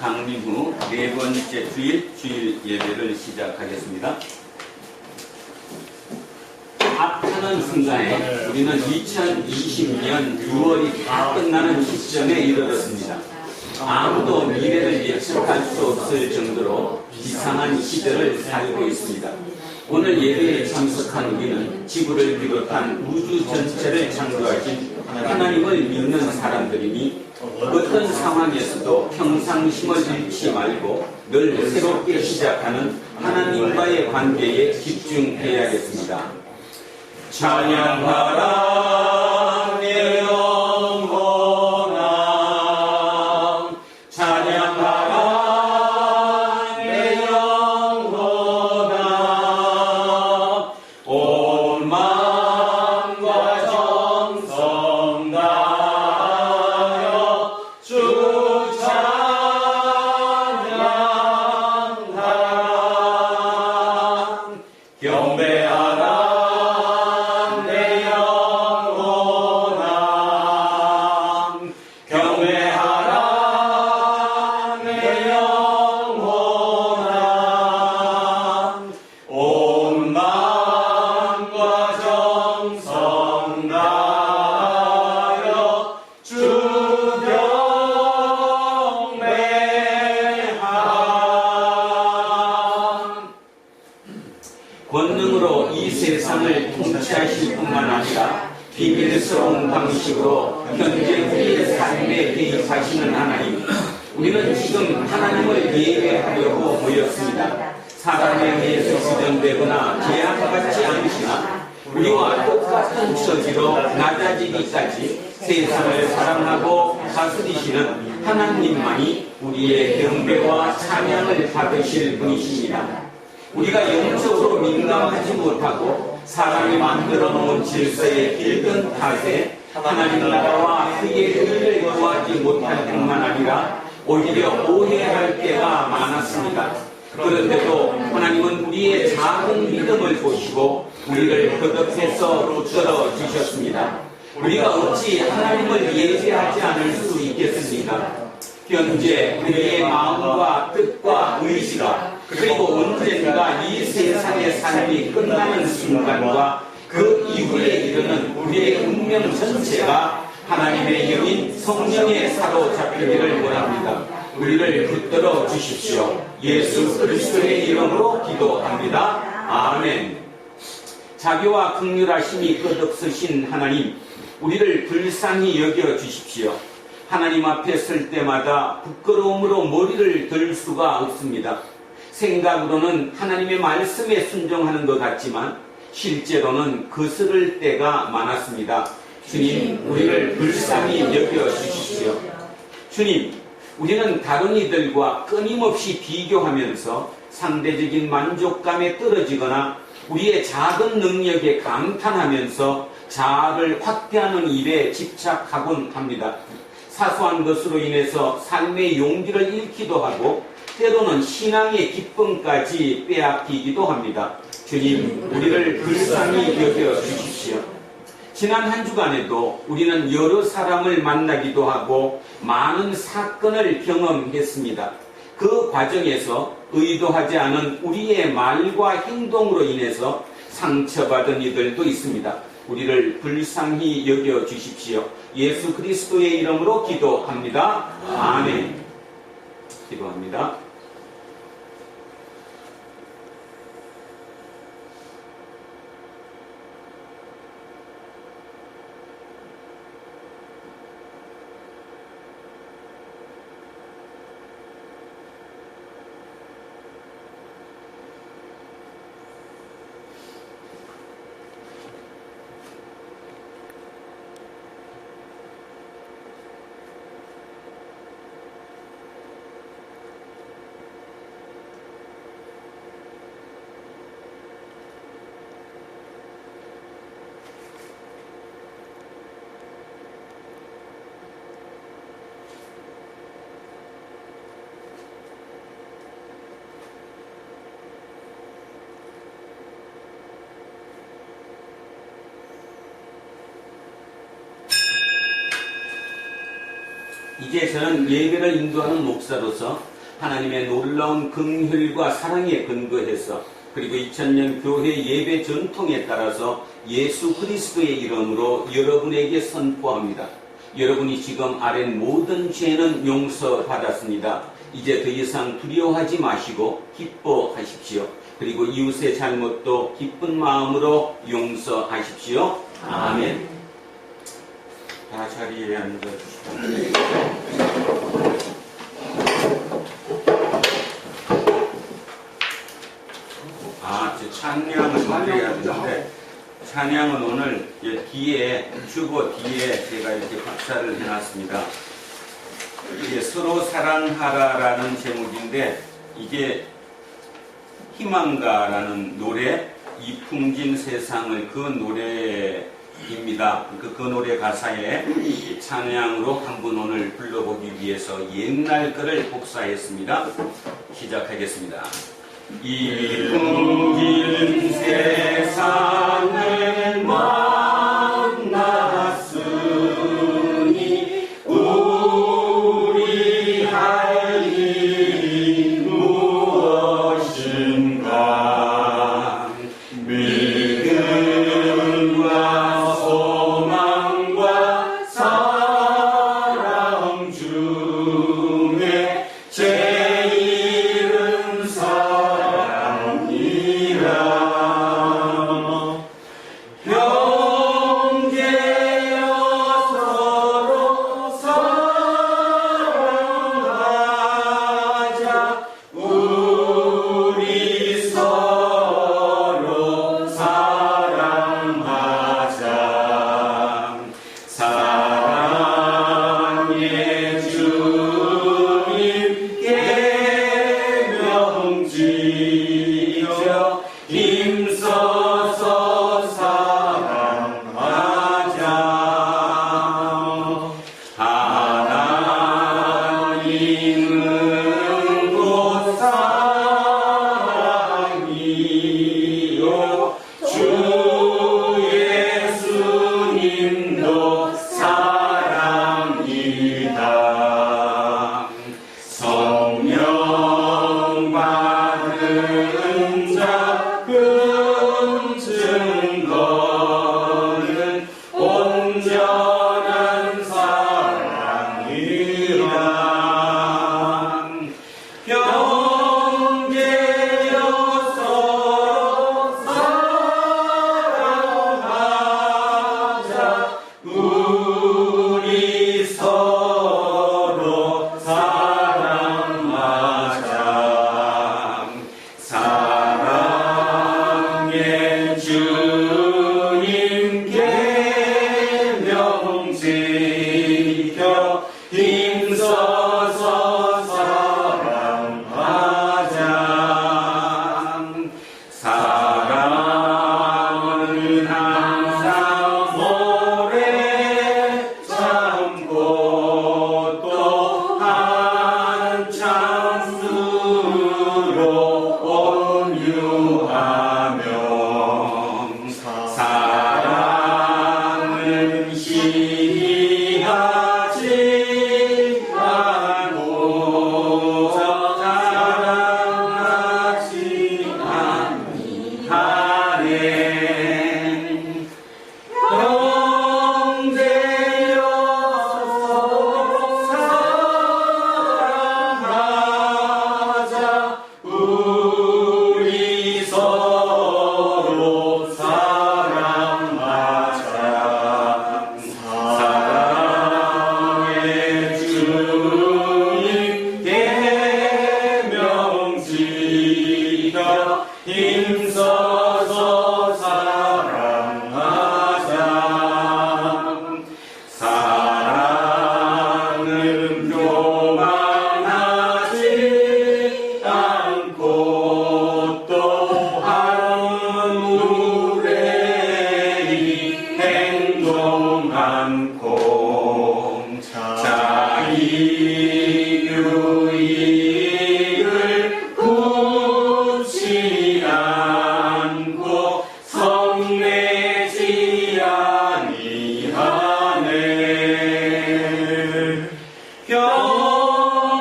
강림 후 네 번째 주일 예배를 시작하겠습니다. 앞하는 순간에 우리는 2020년 6월이 다 끝나는 시점에 이르렀습니다. 아무도 미래를 예측할 수 없을 정도로 비상한 시대를 살고 있습니다. 오늘 예배에 참석한 우리는 지구를 비롯한 우주 전체를 창조하신 하나님을 믿는 사람들이니 어떤 상황에서도 평상심을 잃지 말고 늘 새롭게 시작하는 하나님과의 관계에 집중해야겠습니다. 찬양하라 내 영혼아, 찬양하라 내 영혼아, 온 마음과 정성 다하여 주 찬양하라. 경배하라 권능으로 이 세상을 통치하실 뿐만 아니라 비밀스러운 방식으로 현재 우리의 삶에 개입하시는 하나님, 우리는 지금 하나님을 예배하려고 모였습니다. 사람에 의해서 주장되거나 제한받지 않으시나 우리와 똑같은 처지로 낮아지기까지 세상을 사랑하고 다스리시는 하나님만이 우리의 경배와 찬양을 받으실 분이십니다. 우리가 영적으로 민감하지 못하고 사람이 만들어 놓은 질서에 길든 탓에 하나님 나라와 그의 의를 구하지 못할 뿐만 아니라 오히려 오해할 때가 많았습니다. 그런데도 하나님은 우리의 작은 믿음을 보시고 우리를 거듭해서 붙들어 주셨습니다. 우리가 어찌 하나님을 예배하지 않을 수 있겠습니까? 현재 우리의 마음과 뜻과 의지가 그리고 언젠가 이 세상의 삶이 끝나는 순간과 그 이후에 이르는 우리의 운명 전체가 하나님의 영인 성령에 사로잡히기를 원합니다. 우리를 붙들어 주십시오. 예수 그리스도의 이름으로 기도합니다. 아멘. 자비와 긍휼하심이 끝없으신 하나님, 우리를 불쌍히 여겨 주십시오. 하나님 앞에 설 때마다 부끄러움으로 머리를 들 수가 없습니다. 생각으로는 하나님의 말씀에 순종하는 것 같지만 실제로는 거스를 때가 많았습니다. 주님, 우리를 불쌍히 여겨 주십시오. 주님, 우리는 다른 이들과 끊임없이 비교하면서 상대적인 만족감에 떨어지거나 우리의 작은 능력에 감탄하면서 자아를 확대하는 일에 집착하곤 합니다. 사소한 것으로 인해서 삶의 용기를 잃기도 하고 때로는 신앙의 기쁨까지 빼앗기기도 합니다. 주님, 우리를 불쌍히 여겨 주십시오. 지난 한 주간에도 우리는 여러 사람을 만나기도 하고 많은 사건을 경험했습니다. 그 과정에서 의도하지 않은 우리의 말과 행동으로 인해서 상처받은 이들도 있습니다. 우리를 불쌍히 여겨 주십시오. 예수 그리스도의 이름으로 기도합니다. 아멘. 기도합니다. 이제 저는 예배를 인도하는 목사로서 하나님의 놀라운 긍휼과 사랑에 근거해서 그리고 2000년 교회 예배 전통에 따라서 예수 그리스도의 이름으로 여러분에게 선포합니다. 여러분이 지금 아랜 모든 죄는 용서받았습니다. 이제 더 이상 두려워하지 마시고 기뻐하십시오. 그리고 이웃의 잘못도 기쁜 마음으로 용서하십시오. 아멘. 다 자리에 앉아주시고. 찬양을 드려야 되는데, 찬양은 오늘 뒤에, 주보 뒤에 제가 이렇게 박사를 해놨습니다. 이게 서로 사랑하라라는 제목인데, 이게 희망가라는 노래, 이풍진 세상을 그 노래입니다. 그 노래 가사에 찬양으로 한번 오늘 불러보기 위해서 옛날 거를 복사했습니다. 시작하겠습니다. 이풍진 세상을 만났으니 우리 할 일이 무엇인가. 믿음과 소망과 사랑 중에 제일은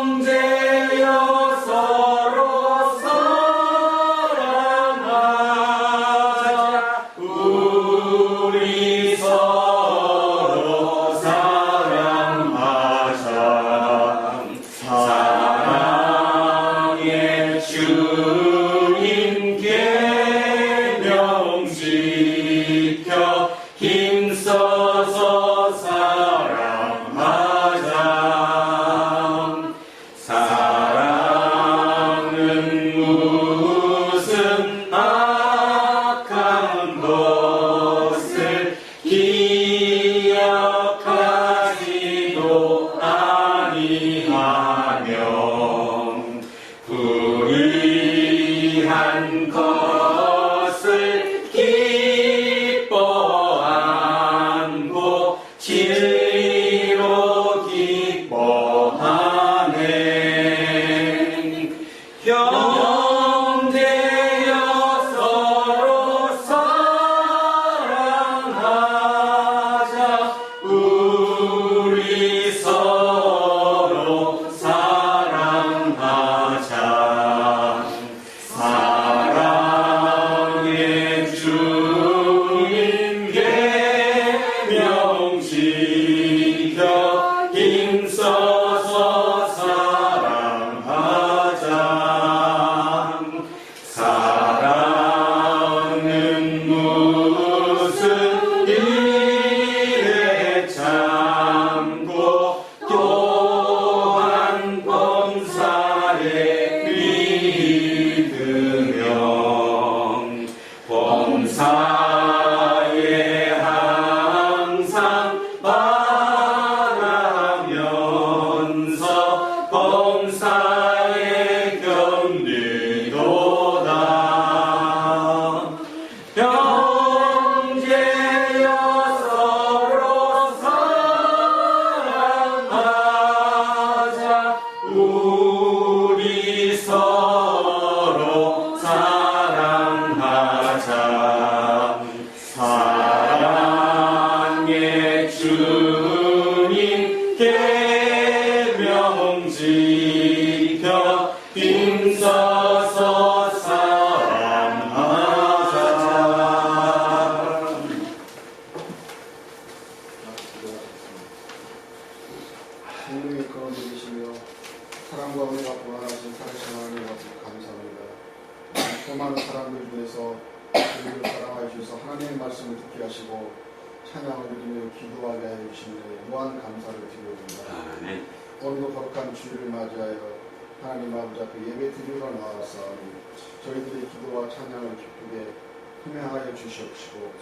형제여 계명 지켜 힘써서 사랑하자. 생명의 근원이 계시며 사랑과 은혜가 보완하신 살아계신 하나님 앞에 감사합니다. 수많은 사람들 중에서 우리를 사랑하여 주셔서 하나님의 말씀을 듣게 하시고 찬양을 드리며 기도하게 하여 주시는 데 무한 감사를 드리옵니다. 아멘. 오늘도 거룩한 주일을 맞이하여 하나님 아버지 앞에 예배 드리러 나왔사오니 저희들의 기도와 찬양을 기쁘게 흥행하여 주시옵시고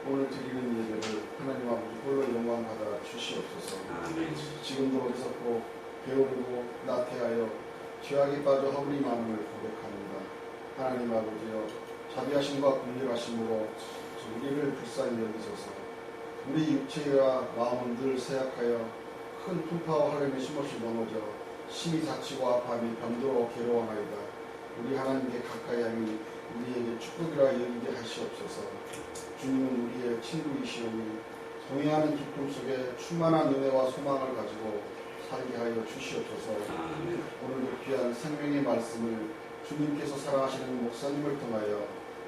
오늘 드리는 예배를 하나님 아버지 홀로 영광 받아 주시옵소서. 아멘. 지금도 어리석고 게으르고 나태하여 죄악에 빠져 허물이 많음을 고백합니다. 하나님 아버지여 자비하심과 긍휼하심으로 우리를 불쌍히 여기소서. 우리 육체와 마음은 늘 쇠약하여 큰 풍파와 harem에 심없이 넘어져 심히 다치고 아파하며 병들어 괴로워하나이다. 우리 하나님께 가까이 하니 우리에게 축복이라 여기게 하시옵소서. 주님은 우리의 친구이시오니 동행하는 기쁨 속에 충만한 은혜와 소망을 가지고 살게 하여 주시옵소서. 오늘도 귀한 생명의 말씀을 주님께서 사랑하시는 목사님을 통하여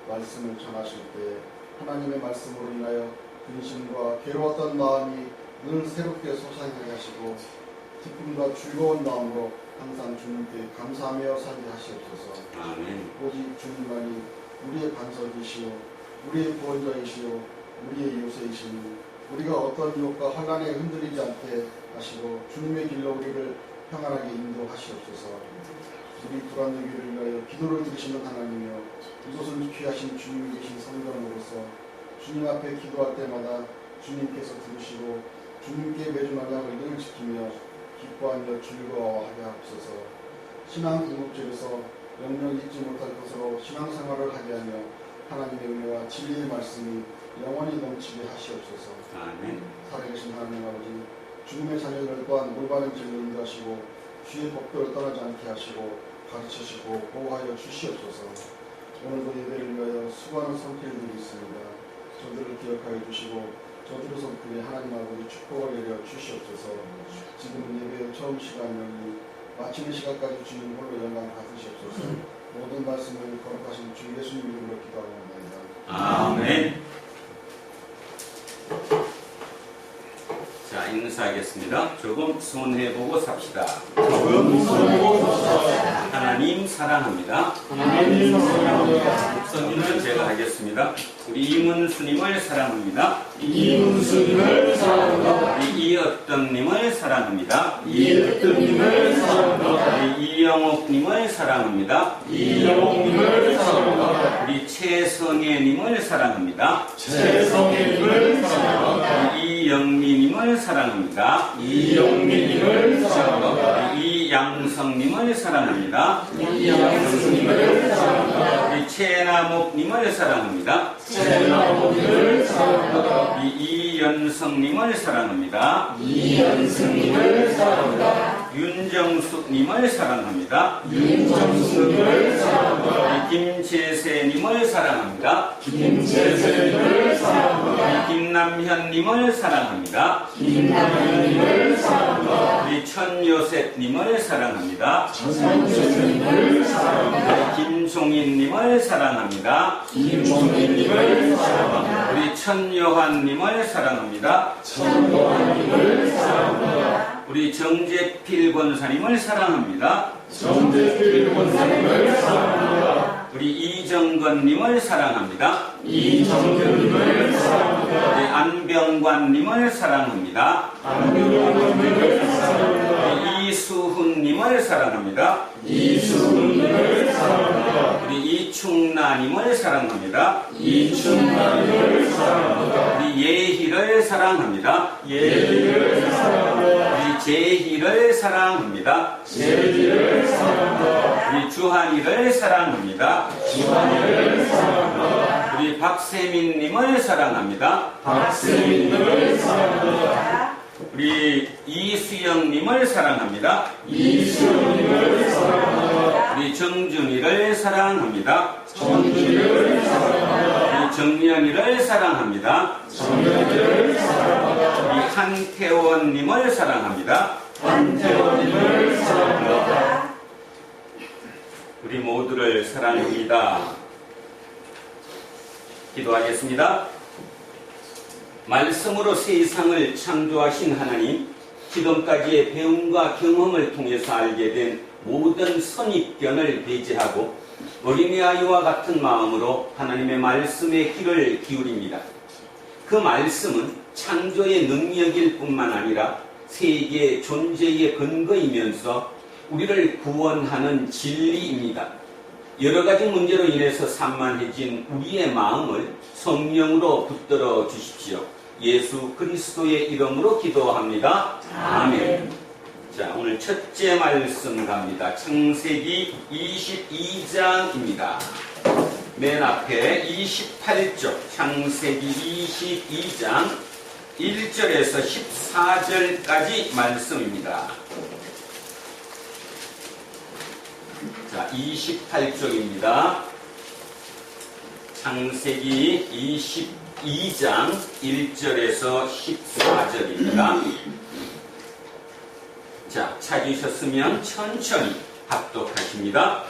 말씀을 전하실 때 하나님의 말씀으로 인하여 근심과 괴로웠던 마음이 늘 새롭게 솟아나게 하시고 기쁨과 즐거운 마음으로 항상 주님께 감사하며 살게 하시옵소서. 아멘. 오직 주님만이 우리의 반석이시오 우리의 구원자이시오 우리의 요새이시니 우리가 어떤 유혹과 환난에 흔들리지 않게 하시고 주님의 길로 우리를 평안하게 인도하시옵소서. 우리 불안되기를 위하여 기도를 들으시는 하나님이여 이곳은 귀하신 주님이 계신 성전으로서 주님 앞에 기도할 때마다 주님께서 들으시고 주님께 매주 언약을 늘 지키며 기뻐하며 즐거워하게 하옵소서. 신앙 궁극절에서 영영 잊지 못할 것으로 신앙생활을 하게 하며 하나님의 은혜와 진리의 말씀이 영원히 넘치게 하시옵소서. 아멘. 살아계신 하나님 아버지 주님의 자녀들 또한 올바른 길로 인도하시고 주의 법도를 떠나지 않게 하시고 가르치시고 보호하여 주시옵소서. 오늘도 예배를 위하여 수고하는 손길들이 있습니다. 저들을 기억하여 주시고 저들의 손길에 하나님 아버지 축복을 내려 주시옵소서. 지금은 예배의 처음 시간이니 마치는 시간까지 주님 홀로 영광 받으시옵소서. 모든 말씀을 거룩하신 주 예수님 이름으로 기도하옵나이다. 아멘. 자, 인사하겠습니다. 조금 손해보고 삽시다. 하나님 사랑합니다. 하나님 사랑합니다. 목사님은 제가 하겠습니다. 우리 이문수님을 사랑합니다. 이문수님을 사랑합니다. 우리 이어떤님을 사랑합니다. 이어떤님을 사랑합니다. 우리 이영옥님을 사랑합니다. 이영옥님을 사랑합니다. 우리 최성애님을 사랑합니다. 최성애님을 사랑합니다. 이영미님을 사랑합니다. 이영미님을 사랑합니다. 이양성님을 사랑합니다. 이양수님을 사랑합니다. 우리 최나목님을 사랑합니다. 최나목님을 사랑합니다. 이연성님을 사랑합니다. 이연승님을 사랑합니다. 윤정숙님을 사랑합니다. 윤정수님을 사랑합니다. 김재세님을 사랑합니다. 김재세님을 사랑합니다. 김남현님을 사랑합니다. 김남현님을 사랑합니다. 우리 천요셉님을 사랑합니다. 천요셉님을 사랑합니다. 김종인님을 사랑합니다. 김종인님을 사랑합니다. 우리 천요한님을 사랑합니다. 천요한님을 사랑합니다. 우리 정재필 권사님을 사랑합니다. 정재필 권사님을 사랑합니다. 우리 이정건님을 사랑합니다. 이정건님을 사랑합니다. 우리 안병관님을 사랑합니다. 안병관님을 사랑합니다. 우리 이수훈님을 사랑합니다. 이수훈님을 사랑합니다. 우리 이충나님을 사랑합니다. 이충나님을 사랑합니다. 우리 예희를 사랑합니다. 예희를 사랑합니다. 우리 제희를 사랑합니다. 제희를 사랑합니다. 우리 주한이를 사랑합니다. 주한이를 사랑합니다. 우리 박세민님을 사랑합니다. 박세민님을 사랑합니다. 우리 이수영님을 사랑합니다. 이수영님을 사랑합니다. 우리 정준이를 사랑합니다. 정준이를 사랑합니다. 우리 정연이를 사랑합니다. 정연이를 사랑합니다. 우리 한태원님을 사랑합니다. 한태원님을 사랑합니다. 우리 모두를 사랑합니다. 기도하겠습니다. 말씀으로 세상을 창조하신 하나님, 지금까지의 배움과 경험을 통해서 알게 된 모든 선입견을 배제하고 어린아이와 같은 마음으로 하나님의 말씀에 귀를 기울입니다. 그 말씀은 창조의 능력일 뿐만 아니라 세계의 존재의 근거이면서 우리를 구원하는 진리입니다. 여러 가지 문제로 인해서 산만해진 우리의 마음을 성령으로 붙들어 주십시오. 예수 그리스도의 이름으로 기도합니다. 아멘. 자, 오늘 첫째 말씀 갑니다. 창세기 22장입니다. 맨 앞에 28쪽 창세기 22장 1절에서 14절까지 말씀입니다. 자, 28쪽입니다. 창세기 22장 1절에서 14절입니다. 자, 찾으셨으면 천천히 합독하십니다.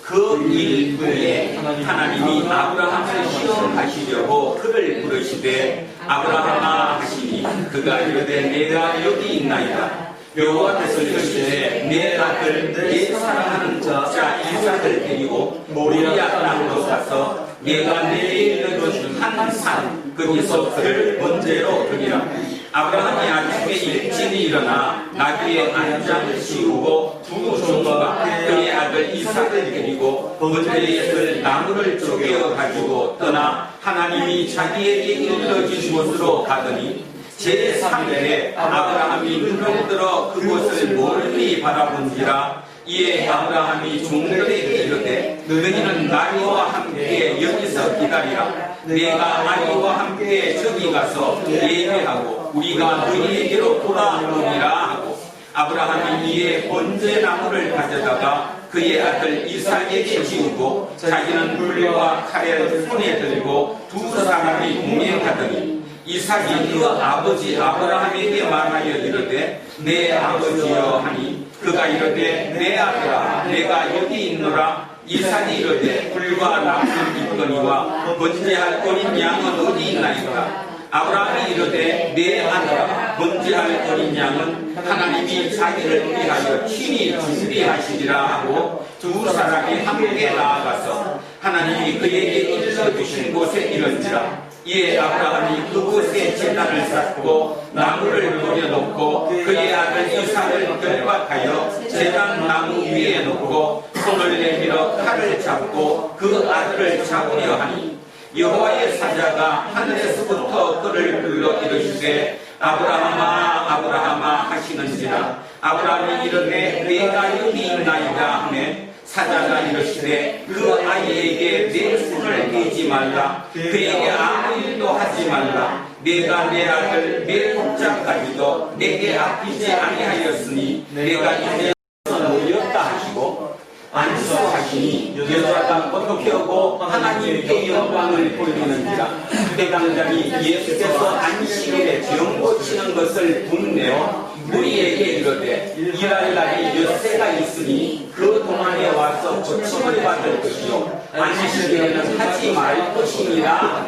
그 일 후에 하나님이 아브라함을 시험하시려고 그를 부르시되 아브라함아 하시니 그가 이르되 내가 여기 있나이다. 여호와께서 이르시되 내 아들 내 사랑하는 자 이삭을 데리고 모리아 땅으로 가서 내가 내게 일러준 한 산 거기서 그를 번제로 드리라. 아브라함이 아침에 일찍이 일어나 나귀의 안장을 씌우고 두 종과 그의 아들 이삭을 데리고 번제의 나무를 쪼개어 가지고 떠나 하나님이 자기에게 일러준 곳으로 가더니 제3일에 아브라함이 눈을 들어 그곳을 멀리 바라본지라. 이에 아브라함이 종들에게 이르되 너희는 나와 함께 여기서 기다리라. 내가 아이와 함께 저기 가서 예배하고 우리가 너희에게로 돌아오리라 하고 아브라함이 이에 번제나무를 가져다가 그의 아들 이삭에게 지우고 자기는 불과 칼을 손에 들고 두 사람이 동행하더니 이삭이 그 아버지 아브라함에게 말하여 이르되 내 아버지여 하니 그가 이르되 내 아들아 내가 여기 있노라. 이삭이 이르되 불과 나무는 있거니와 번제할 어린 양은 어디 있나이까. 아브라함이 이르되 내 아들아 번제할 어린 양은 하나님이 자기를 위하여 친히 준비하시리라 하고 두 사람이 함께 나아가서 하나님이 그에게 일러주신 곳에 이른지라. 이에 아브라함이 그곳에 제단을 쌓고 나무를 버려놓고 그의 아들 이삭을 결박하여 제단 나무 위에 놓고 손을 내밀어 칼을 잡고 그 아들을 잡으려 하니 여호와의 사자가 하늘에서부터 그를 불러 이르시되 아브라함아 아브라함아 하시는지라. 아브라함이 이르되 내가 여기 있나이다 하매 사자가 이르시되 그 아이에게 내 손을 대지 말라. 그에게 아무 일도 하지 말라. 내가 내 아들 내 독자까지도 내게 아끼지 아니하였으니 내가 이제 놓였다 하시고 안수하시니 여자가 어떻게 하고 하나님께 영광을 돌리는지라. 대강장이 예수께서 안식일에 병 고치는 것을 분내어 우리에게 이르되 일할 날이 엿새가 있으니 그 동안에 와서 고침을 받을 것이요 안식일에는 하지 말 것이니라.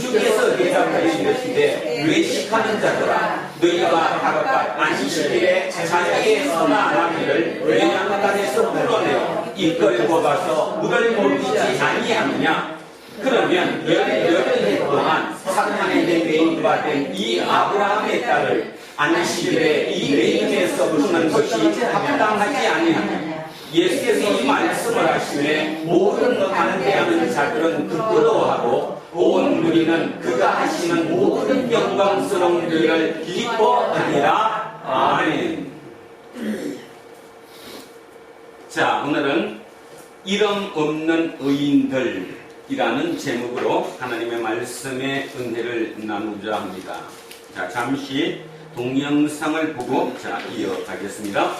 주께서 대답하여 이르시되 외식하는 자들아 너희가 각각 안식일에 자기의 선한 나귀를 외양간에서 풀어내어 이끌고 가서 물을 먹이지 아니하느냐. 그러면 열흘 동안 사탄에게 매인받은 이 아브라함의 딸을 안식일에 이 매임에서 푸는 것이 합당하지 아니하느냐. 예수께서 이 말씀을 하시매 모든 반대하는 자들은 부끄러워하고 온 무리는 그가 하시는 모든 영광스러운 일을 기뻐하니라. 아멘. 자, 오늘은 이름 없는 의인들이라는 제목으로 하나님의 말씀의 은혜를 나누자 합니다. 자, 잠시 동영상을 보고 이어가겠습니다.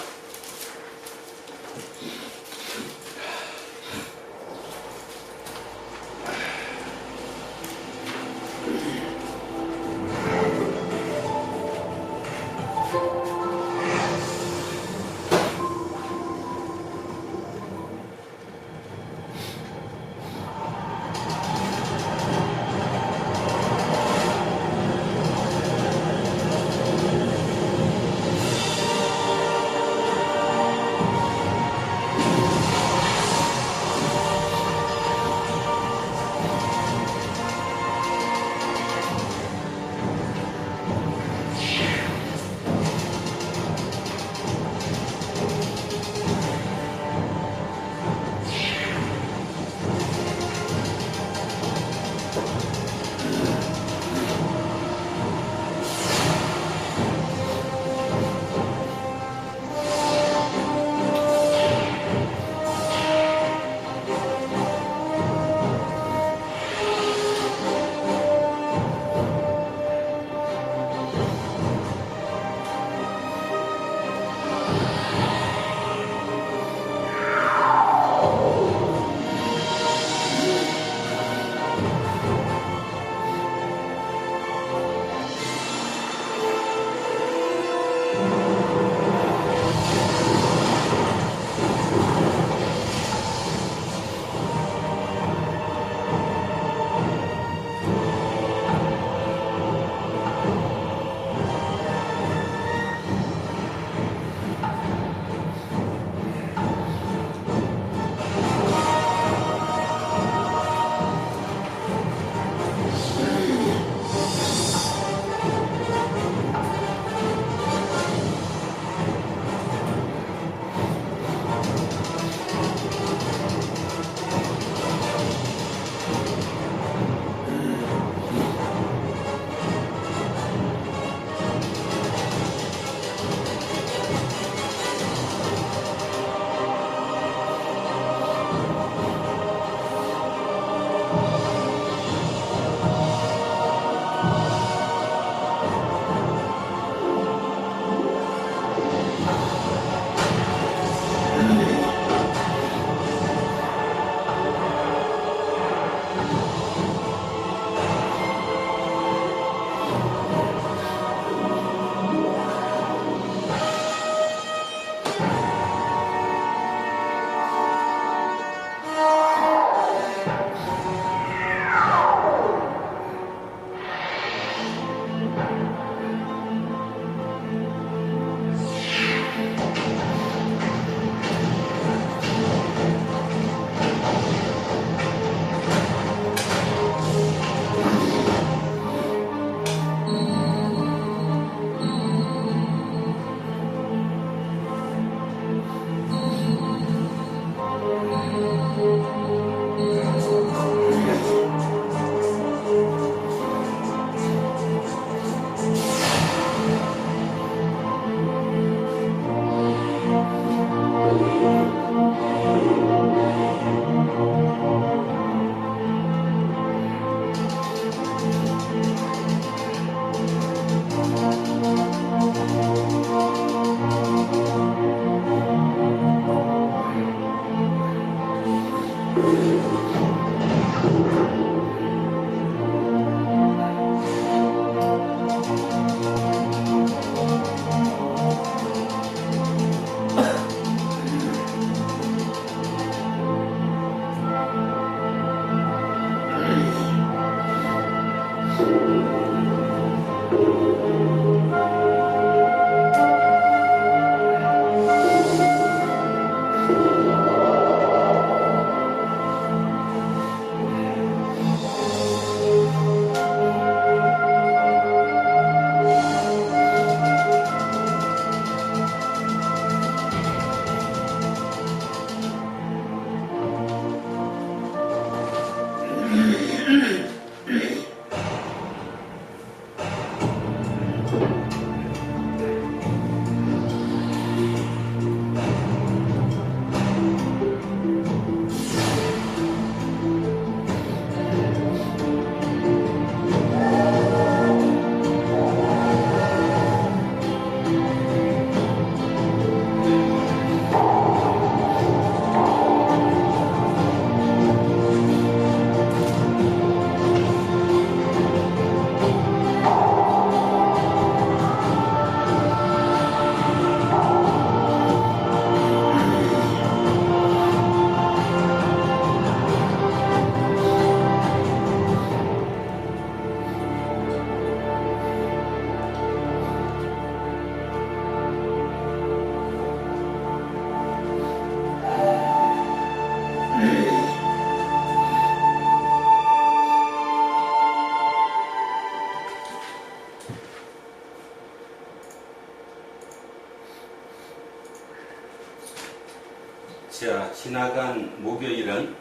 자, 지나간 목요일은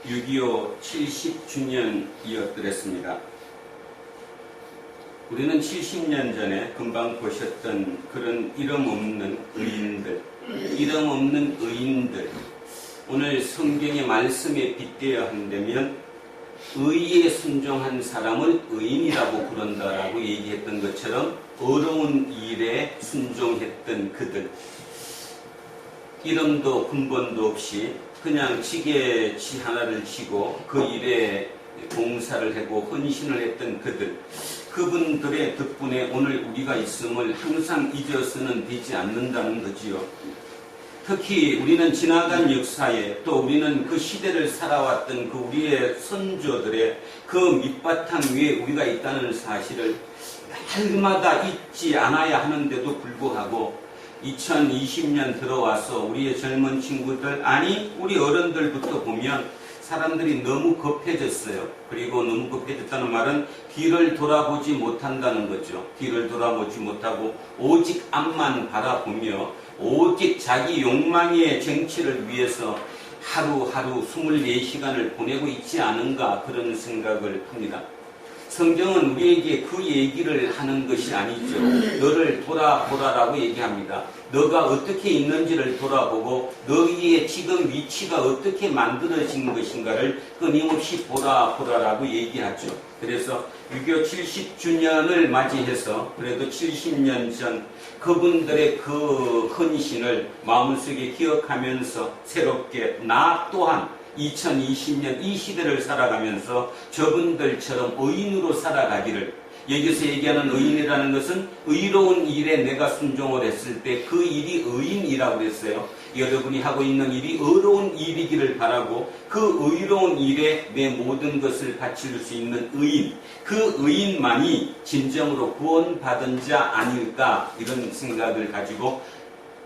6.25 70주년이었더랬습니다. 우리는 70년 전에 금방 보셨던 그런 이름 없는 의인들, 오늘 성경의 말씀에 빗대어 한다면 의에 순종한 사람을 의인이라고 부른다라고 얘기했던 것처럼 어려운 일에 순종했던 그들, 이름도 근본도 없이 그냥 지게치 하나를 지고 그 일에 봉사를 하고 헌신을 했던 그분들의 덕분에 오늘 우리가 있음을 항상 잊어서는 되지 않는다는 거지요. 특히 우리는 지나간 역사에 또 우리는 그 시대를 살아왔던 그 우리의 선조들의 그 밑바탕 위에 우리가 있다는 사실을 날마다 잊지 않아야 하는데도 불구하고 2020년 들어와서 우리의 젊은 친구들, 아니 우리 어른들부터 보면 사람들이 너무 급해졌어요. 그리고 너무 급해졌다는 말은 뒤를 돌아보지 못한다는 거죠. 뒤를 돌아보지 못하고 오직 앞만 바라보며 오직 자기 욕망의 정치를 위해서 하루하루 24시간을 보내고 있지 않은가 그런 생각을 합니다. 성경은 우리에게 그 얘기를 하는 것이 아니죠. 너를 돌아보라라고 얘기합니다. 너가 어떻게 있는지를 돌아보고 너희의 지금 위치가 어떻게 만들어진 것인가를 끊임없이 보라라고 얘기하죠. 그래서 6.25 70주년을 맞이해서 그래도 70년 전 그분들의 그 헌신을 마음속에 기억하면서 새롭게 나 또한 2020년 이 시대를 살아가면서 저분들처럼 의인으로 살아가기를, 여기서 얘기하는 의인이라는 것은 의로운 일에 내가 순종을 했을 때 그 일이 의인이라고 했어요. 여러분이 하고 있는 일이 의로운 일이기를 바라고 그 의로운 일에 내 모든 것을 바칠 수 있는 의인, 그 의인만이 진정으로 구원받은 자 아닐까 이런 생각을 가지고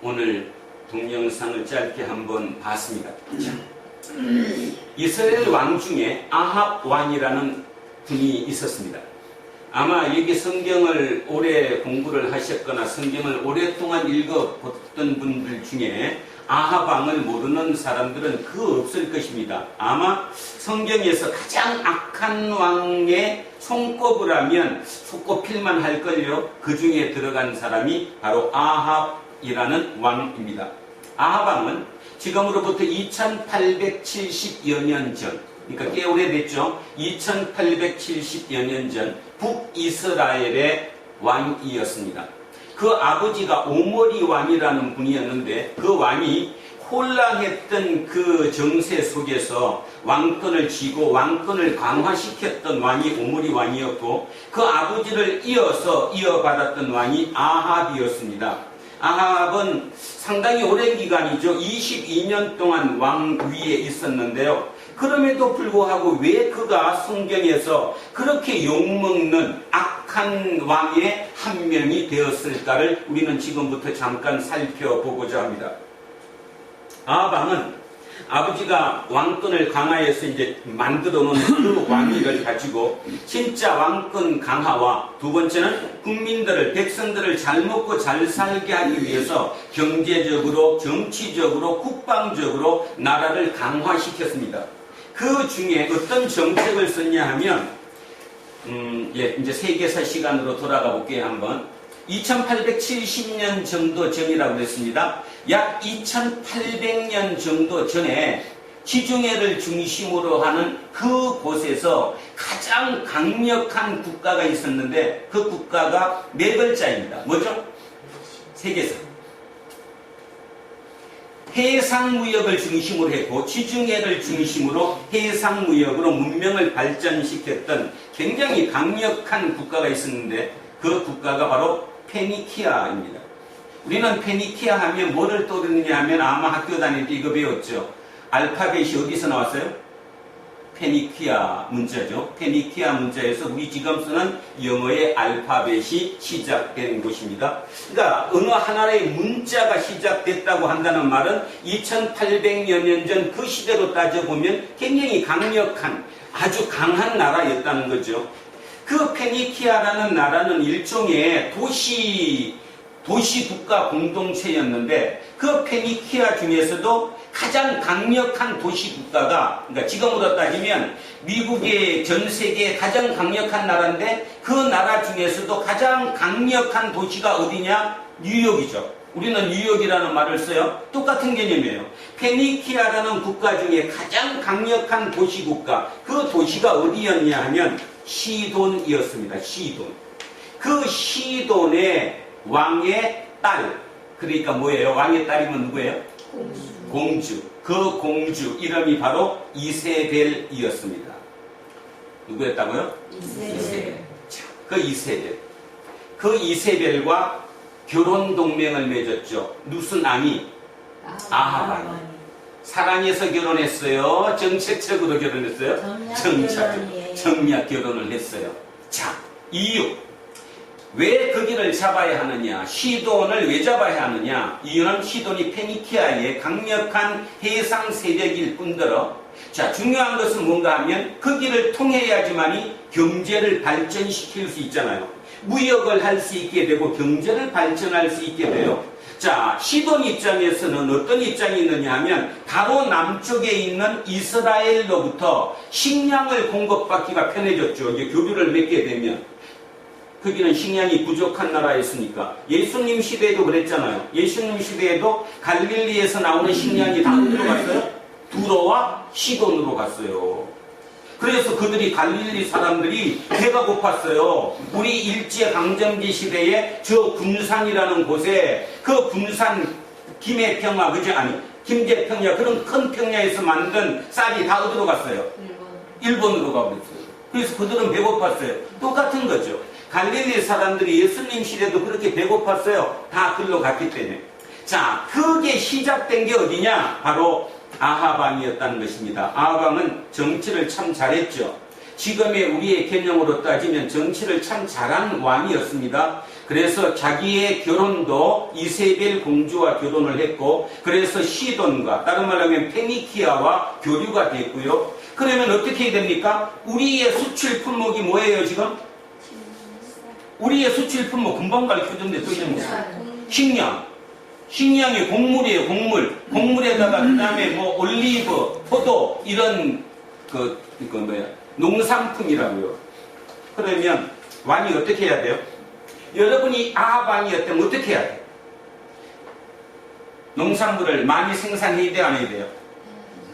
오늘 동영상을 짧게 한번 봤습니다. 이스라엘 왕 중에 아합 왕이라는 분이 있었습니다. 아마 여기 성경을 오래 공부를 하셨거나 성경을 오랫동안 읽어봤던 분들 중에 아합 왕을 모르는 사람들은 그 없을 것입니다. 아마 성경에서 가장 악한 왕의 손꼽을 하면 손꼽힐만 할걸요. 그 중에 들어간 사람이 바로 아합이라는 왕입니다. 아합 왕은 지금으로부터 2870여 년 전, 그러니까 꽤 오래됐죠. 2870여 년 전 북이스라엘의 왕이었습니다. 그 아버지가 오므리 왕이라는 분이었는데 그 왕이 혼란했던 그 정세 속에서 왕권을 쥐고 왕권을 강화시켰던 왕이 오므리 왕이었고 그 아버지를 이어받았던 왕이 아합이었습니다. 아합은 상당히 오랜 기간이죠. 22년 동안 왕 위에 있었는데요. 그럼에도 불구하고 왜 그가 성경에서 그렇게 욕먹는 악한 왕의 한 명이 되었을까를 우리는 지금부터 잠깐 살펴보고자 합니다. 아합 왕은 아버지가 왕권을 강화해서 이제 만들어 놓은 그 왕위를 가지고 진짜 왕권 강화와 두 번째는 국민들을, 백성들을 잘 먹고 잘 살게 하기 위해서 경제적으로, 정치적으로, 국방적으로 나라를 강화시켰습니다. 그 중에 어떤 정책을 썼냐 하면, 이제 세계사 시간으로 돌아가 볼게요, 한번. 2870년 정도 전이라고 했습니다. 약 2800년 정도 전에 지중해를 중심으로 하는 그 곳에서 가장 강력한 국가가 있었는데 그 국가가 네 글자입니다. 뭐죠? 세계사. 해상무역을 중심으로 했고 지중해를 중심으로 해상무역으로 문명을 발전시켰던 굉장히 강력한 국가가 있었는데 그 국가가 바로 페니키아입니다. 우리는 페니키아 하면 뭐를 떠드느냐 하면 아마 학교 다닐 때 이거 배웠죠. 알파벳이 어디서 나왔어요? 페니키아 문자죠. 페니키아 문자에서 우리 지금 쓰는 영어의 알파벳이 시작된 곳입니다. 그러니까 어느 하나의 문자가 시작됐다고 한다는 말은 2800여 년 전 그 시대로 따져보면 굉장히 강력한 아주 강한 나라였다는 거죠. 그 페니키아라는 나라는 일종의 도시 도시국가 공동체였는데 그 페니키아 중에서도 가장 강력한 도시국가가, 그러니까 지금으로 따지면 미국의 전 세계에 가장 강력한 나라인데 그 나라 중에서도 가장 강력한 도시가 어디냐? 뉴욕이죠. 우리는 뉴욕이라는 말을 써요. 똑같은 개념이에요. 페니키아라는 국가 중에 가장 강력한 도시국가, 그 도시가 어디였냐 하면 시돈이었습니다. 시돈. 그 시돈의 왕의 딸, 그러니까 뭐예요? 왕의 딸이면 누구예요? 공주. 그 공주 이름이 바로 이세벨이었습니다. 누구였다고요? 이세벨. 자, 그 이세벨. 그 이세벨과 결혼 동맹을 맺었죠. 무슨 왕이? 아하방이. 사랑해서 결혼했어요? 정책적으로 결혼했어요? 정착적으로. 정략 결혼을 했어요. 자, 이유. 왜 거기를 잡아야 하느냐? 시돈을 왜 잡아야 하느냐? 이유는 시돈이 페니키아의 강력한 해상 세력일 뿐더러, 자, 중요한 것은 뭔가 하면 거기를 통해야지만이 경제를 발전시킬 수 있잖아요. 무역을 할 수 있게 되고 경제를 발전할 수 있게 돼요. 자, 시돈 입장에서는 어떤 입장이 있느냐 하면 바로 남쪽에 있는 이스라엘로부터 식량을 공급받기가 편해졌죠. 이제 교류를 맺게 되면. 거기는 식량이 부족한 나라였으니까. 예수님 시대에도 그랬잖아요. 예수님 시대에도 갈릴리에서 나오는 식량이 다 어디로 갔어요? 두로와 시돈으로 갔어요. 그래서 그들이 갈릴리 사람들이 배가 고팠어요. 우리 일제강점기 시대에 저 군산이라는 곳에 그 군산 김해평야, 그죠? 아니 김제평야, 그런 큰 평야에서 만든 쌀이 다 어디로 갔어요? 일본으로 가버렸어요. 그래서 그들은 배고팠어요. 똑같은 거죠. 갈릴리 사람들이 예수님 시대도 그렇게 배고팠어요. 다 글로 갔기 때문에. 자, 그게 시작된 게 어디냐? 바로 아하방이었다는 것입니다. 아하방은 정치를 참 잘했죠. 지금의 우리의 개념으로 따지면 정치를 참 잘한 왕이었습니다. 그래서 자기의 결혼도 이세벨 공주와 결혼을 했고, 그래서 시돈과, 다른 말로 하면 페니키아와 교류가 됐고요. 그러면 어떻게 됩니까? 우리의 수출 품목이 뭐예요, 지금? 우리의 수출 품목 금방 가르쳐줬는데 또 이런 거. 식량. 식량이 곡물이에요, 곡물. 곡물에다가 그 다음에 뭐 올리브, 포도 이런 농산품이라고요. 그러면 왕이 어떻게 해야 돼요? 여러분이 아하방이었다면 어떻게 해야 돼요? 농산물을 많이 생산해야 돼요, 안 해야 돼요?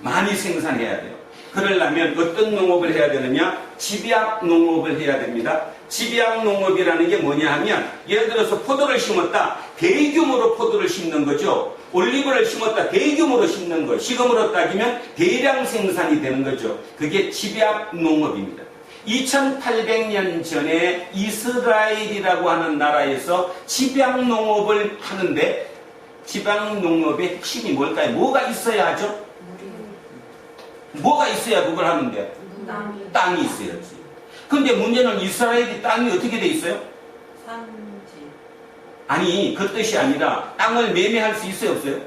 많이 생산해야 돼요. 그러려면 어떤 농업을 해야 되느냐? 집약 농업을 해야 됩니다. 집약 농업이라는 게 뭐냐 하면, 예를 들어서 포도를 심었다. 대규모로 포도를 심는 거죠. 올리브를 심었다. 대규모로 심는 거. 지금으로 따지면 대량 생산이 되는 거죠. 그게 집약 농업입니다. 2800년 전에 이스라엘이라고 하는 나라에서 집약 농업을 하는데, 집약 농업의 핵심이 뭘까요? 뭐가 있어야 하죠? 뭐가 있어야 그걸 하는데? 땅이 있어야지. 근데 문제는 이스라엘이 땅이 어떻게 돼 있어요? 산지. 아니, 그 뜻이 아니라 땅을 매매할 수 있어요, 없어요?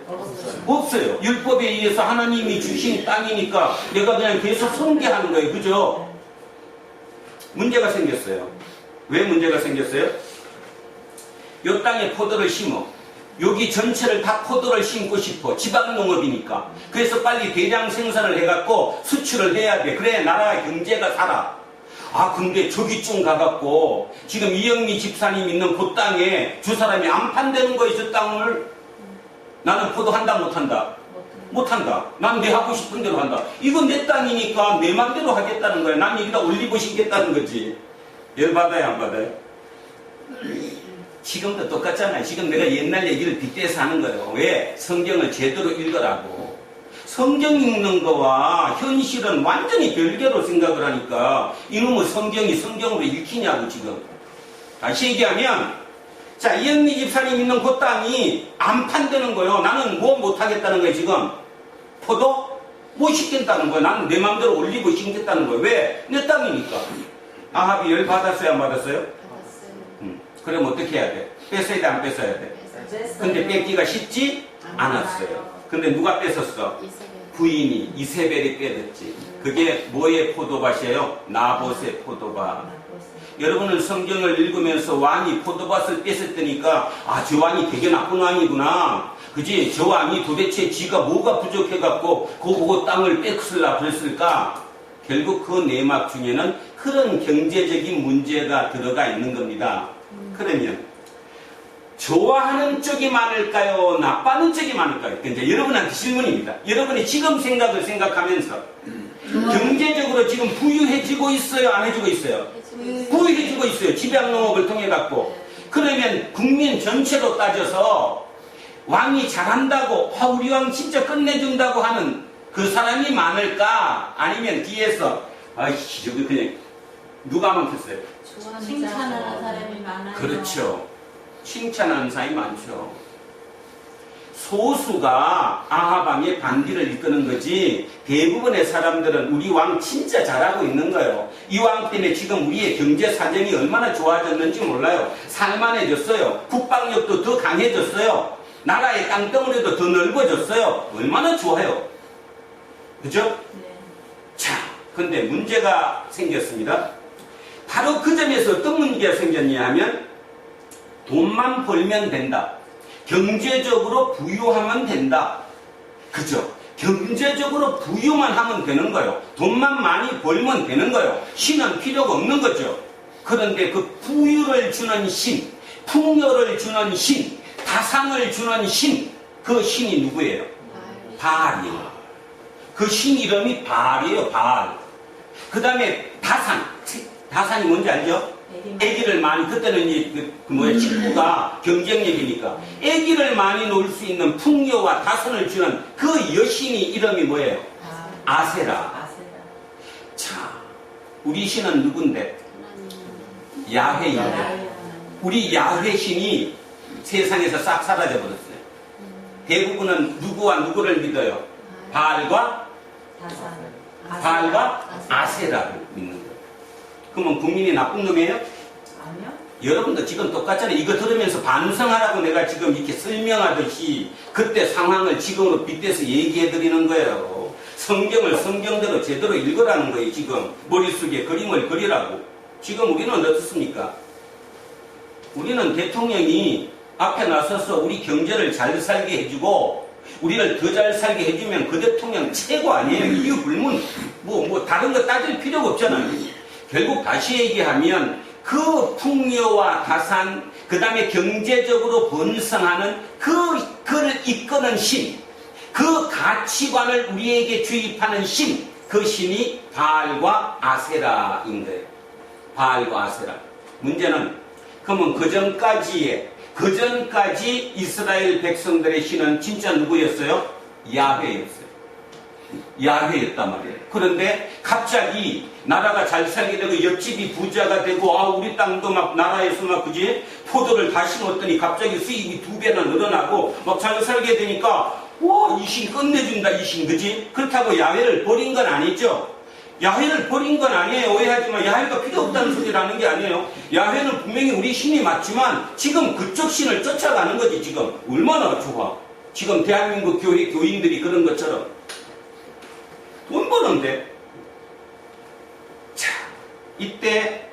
없어요. 율법에 의해서 하나님이 주신 땅이니까 내가 그냥 계속 손괴하는 거예요. 그죠? 문제가 생겼어요. 왜 문제가 생겼어요? 이 땅에 포도를 심어. 여기 전체를 다 포도를 심고 싶어. 지방농업이니까. 그래서 빨리 대량 생산을 해갖고 수출을 해야 돼. 그래야 나라의 경제가 살아. 아, 근데 저기쯤 가갖고 지금 이영미 집사님 있는 그 땅에 두 사람이 안 판다는 거야, 저 땅을. 나는 포도 한다, 못한다? 못한다. 난 내 하고 싶은 대로 한다. 이건 내 땅이니까 내 맘대로 하겠다는 거야. 난 여기다 올리브 심겠다는 거지. 열받아요, 안 받아요? 지금도 똑같잖아요. 지금 내가 옛날 얘기를 빗대서 하는 거예요. 왜? 성경을 제대로 읽으라고. 성경 읽는 거와 현실은 완전히 별개로 생각을 하니까 이놈의 성경이 성경으로 읽히냐고 지금. 다시 얘기하면, 자, 이영미 집사님 있는 그 땅이 안 판다는 거예요. 나는 뭐 못하겠다는 거예요, 지금. 포도? 못 심겠다는 거예요. 나는 내 마음대로 올리브 심겠다는 거예요. 왜? 내 땅이니까. 아합이 열 받았어요, 안 받았어요? 그럼 어떻게 해야 돼? 뺏어야 돼, 안 뺏어야 돼? 근데 뺏기가 쉽지 않았어요. 근데 누가 뺏었어? 부인이, 이세벨이 뺏었지. 그게 뭐의 포도밭이에요? 나봇의 포도밭. 여러분은 성경을 읽으면서 왕이 포도밭을 뺏었다니까 저 왕이 되게 나쁜 왕이구나. 그지? 저 왕이 도대체 지가 뭐가 부족해갖고 그 땅을 뺏으려 그랬을까? 결국 그 내막 중에는 그런 경제적인 문제가 들어가 있는 겁니다. 그러면 좋아하는 쪽이 많을까요? 나빠하는 쪽이 많을까요? 이제 여러분한테 질문입니다. 여러분이 지금 생각을 생각하면서 경제적으로 지금 부유해지고 있어요? 안 해지고 있어요? 부유해지고 있어요. 집약농업을 통해 갖고. 그러면 국민 전체로 따져서 왕이 잘한다고 우리 왕 진짜 끝내준다고 하는 그 사람이 많을까? 아니면 뒤에서 저기 그냥 누가 많겠어요? 칭찬하는 사람이 많아요. 그렇죠. 칭찬하는 사람이 많죠. 소수가 아하방의 반기를 이끄는 거지 대부분의 사람들은 우리 왕 진짜 잘하고 있는 거예요. 이 왕 때문에 지금 우리의 경제 사정이 얼마나 좋아졌는지 몰라요. 살만해졌어요. 국방력도 더 강해졌어요. 나라의 땅덩어리도 더 넓어졌어요. 얼마나 좋아요. 그죠? 네. 자, 근데 문제가 생겼습니다. 바로 그 점에서 어떤 문제가 생겼냐 하면 돈만 벌면 된다. 경제적으로 부유하면 된다. 그죠? 경제적으로 부유만 하면 되는 거예요. 돈만 많이 벌면 되는 거예요. 신은 필요가 없는 거죠. 그런데 그 부유를 주는 신, 풍요를 주는 신, 다산을 주는 신, 그 신이 누구예요? 바알이에요. 그 신 이름이 바알이에요. 바알. 그 다음에 다산. 다산이 뭔지 알죠? 애기를 많이, 그때는 친구가 경쟁력이니까 애기를 많이 놓을 수 있는 풍요와 다산을 주는 그 여신이 이름이 뭐예요? 아세라. 자, 우리 신은 누군데? 야훼인데 우리 야훼 신이 세상에서 싹 사라져 버렸어요. 대부분은 누구와 누구를 믿어요? 바알과 아세라를 믿는 거예요. 그러면 국민이 나쁜 놈이에요? 아니요. 여러분도 지금 똑같잖아요. 이거 들으면서 반성하라고 내가 지금 이렇게 설명하듯이 그때 상황을 지금으로 빗대서 얘기해 드리는 거예요. 성경을 성경대로 제대로 읽으라는 거예요. 지금 머릿속에 그림을 그리라고. 지금 우리는 어떻습니까? 우리는 대통령이 앞에 나서서 우리 경제를 잘 살게 해주고 우리를 더 잘 살게 해주면 그 대통령 최고 아니에요. 이유 불문. 뭐 다른 거 따질 필요가 없잖아요. 결국 다시 얘기하면 그 풍요와 다산, 그 다음에 경제적으로 번성하는 그를 이끄는 신, 그 가치관을 우리에게 주입하는 신, 그 신이 바알과 아세라인 거예요. 바알과 아세라. 문제는 그러면 그전까지 이스라엘 백성들의 신은 진짜 누구였어요? 야훼였어요. 야훼였단 말이에요. 그런데 갑자기 나라가 잘 살게 되고 옆집이 부자가 되고 우리 땅도 막 나라에서 막 그지 포도를 다 심었더니 갑자기 수입이 2배나 늘어나고 막 잘 살게 되니까 이 신 끝내준다 이 신 그지? 그렇다고 야훼를 버린 건 아니죠. 야훼를 버린 건 아니에요. 오해하지만 야훼가 필요 없다는 소리라는 게 아니에요. 야훼는 분명히 우리 신이 맞지만 지금 그쪽 신을 쫓아가는 거지. 지금 얼마나 좋아. 지금 대한민국 교인들이 그런 것처럼 돈 버는데. 자, 이때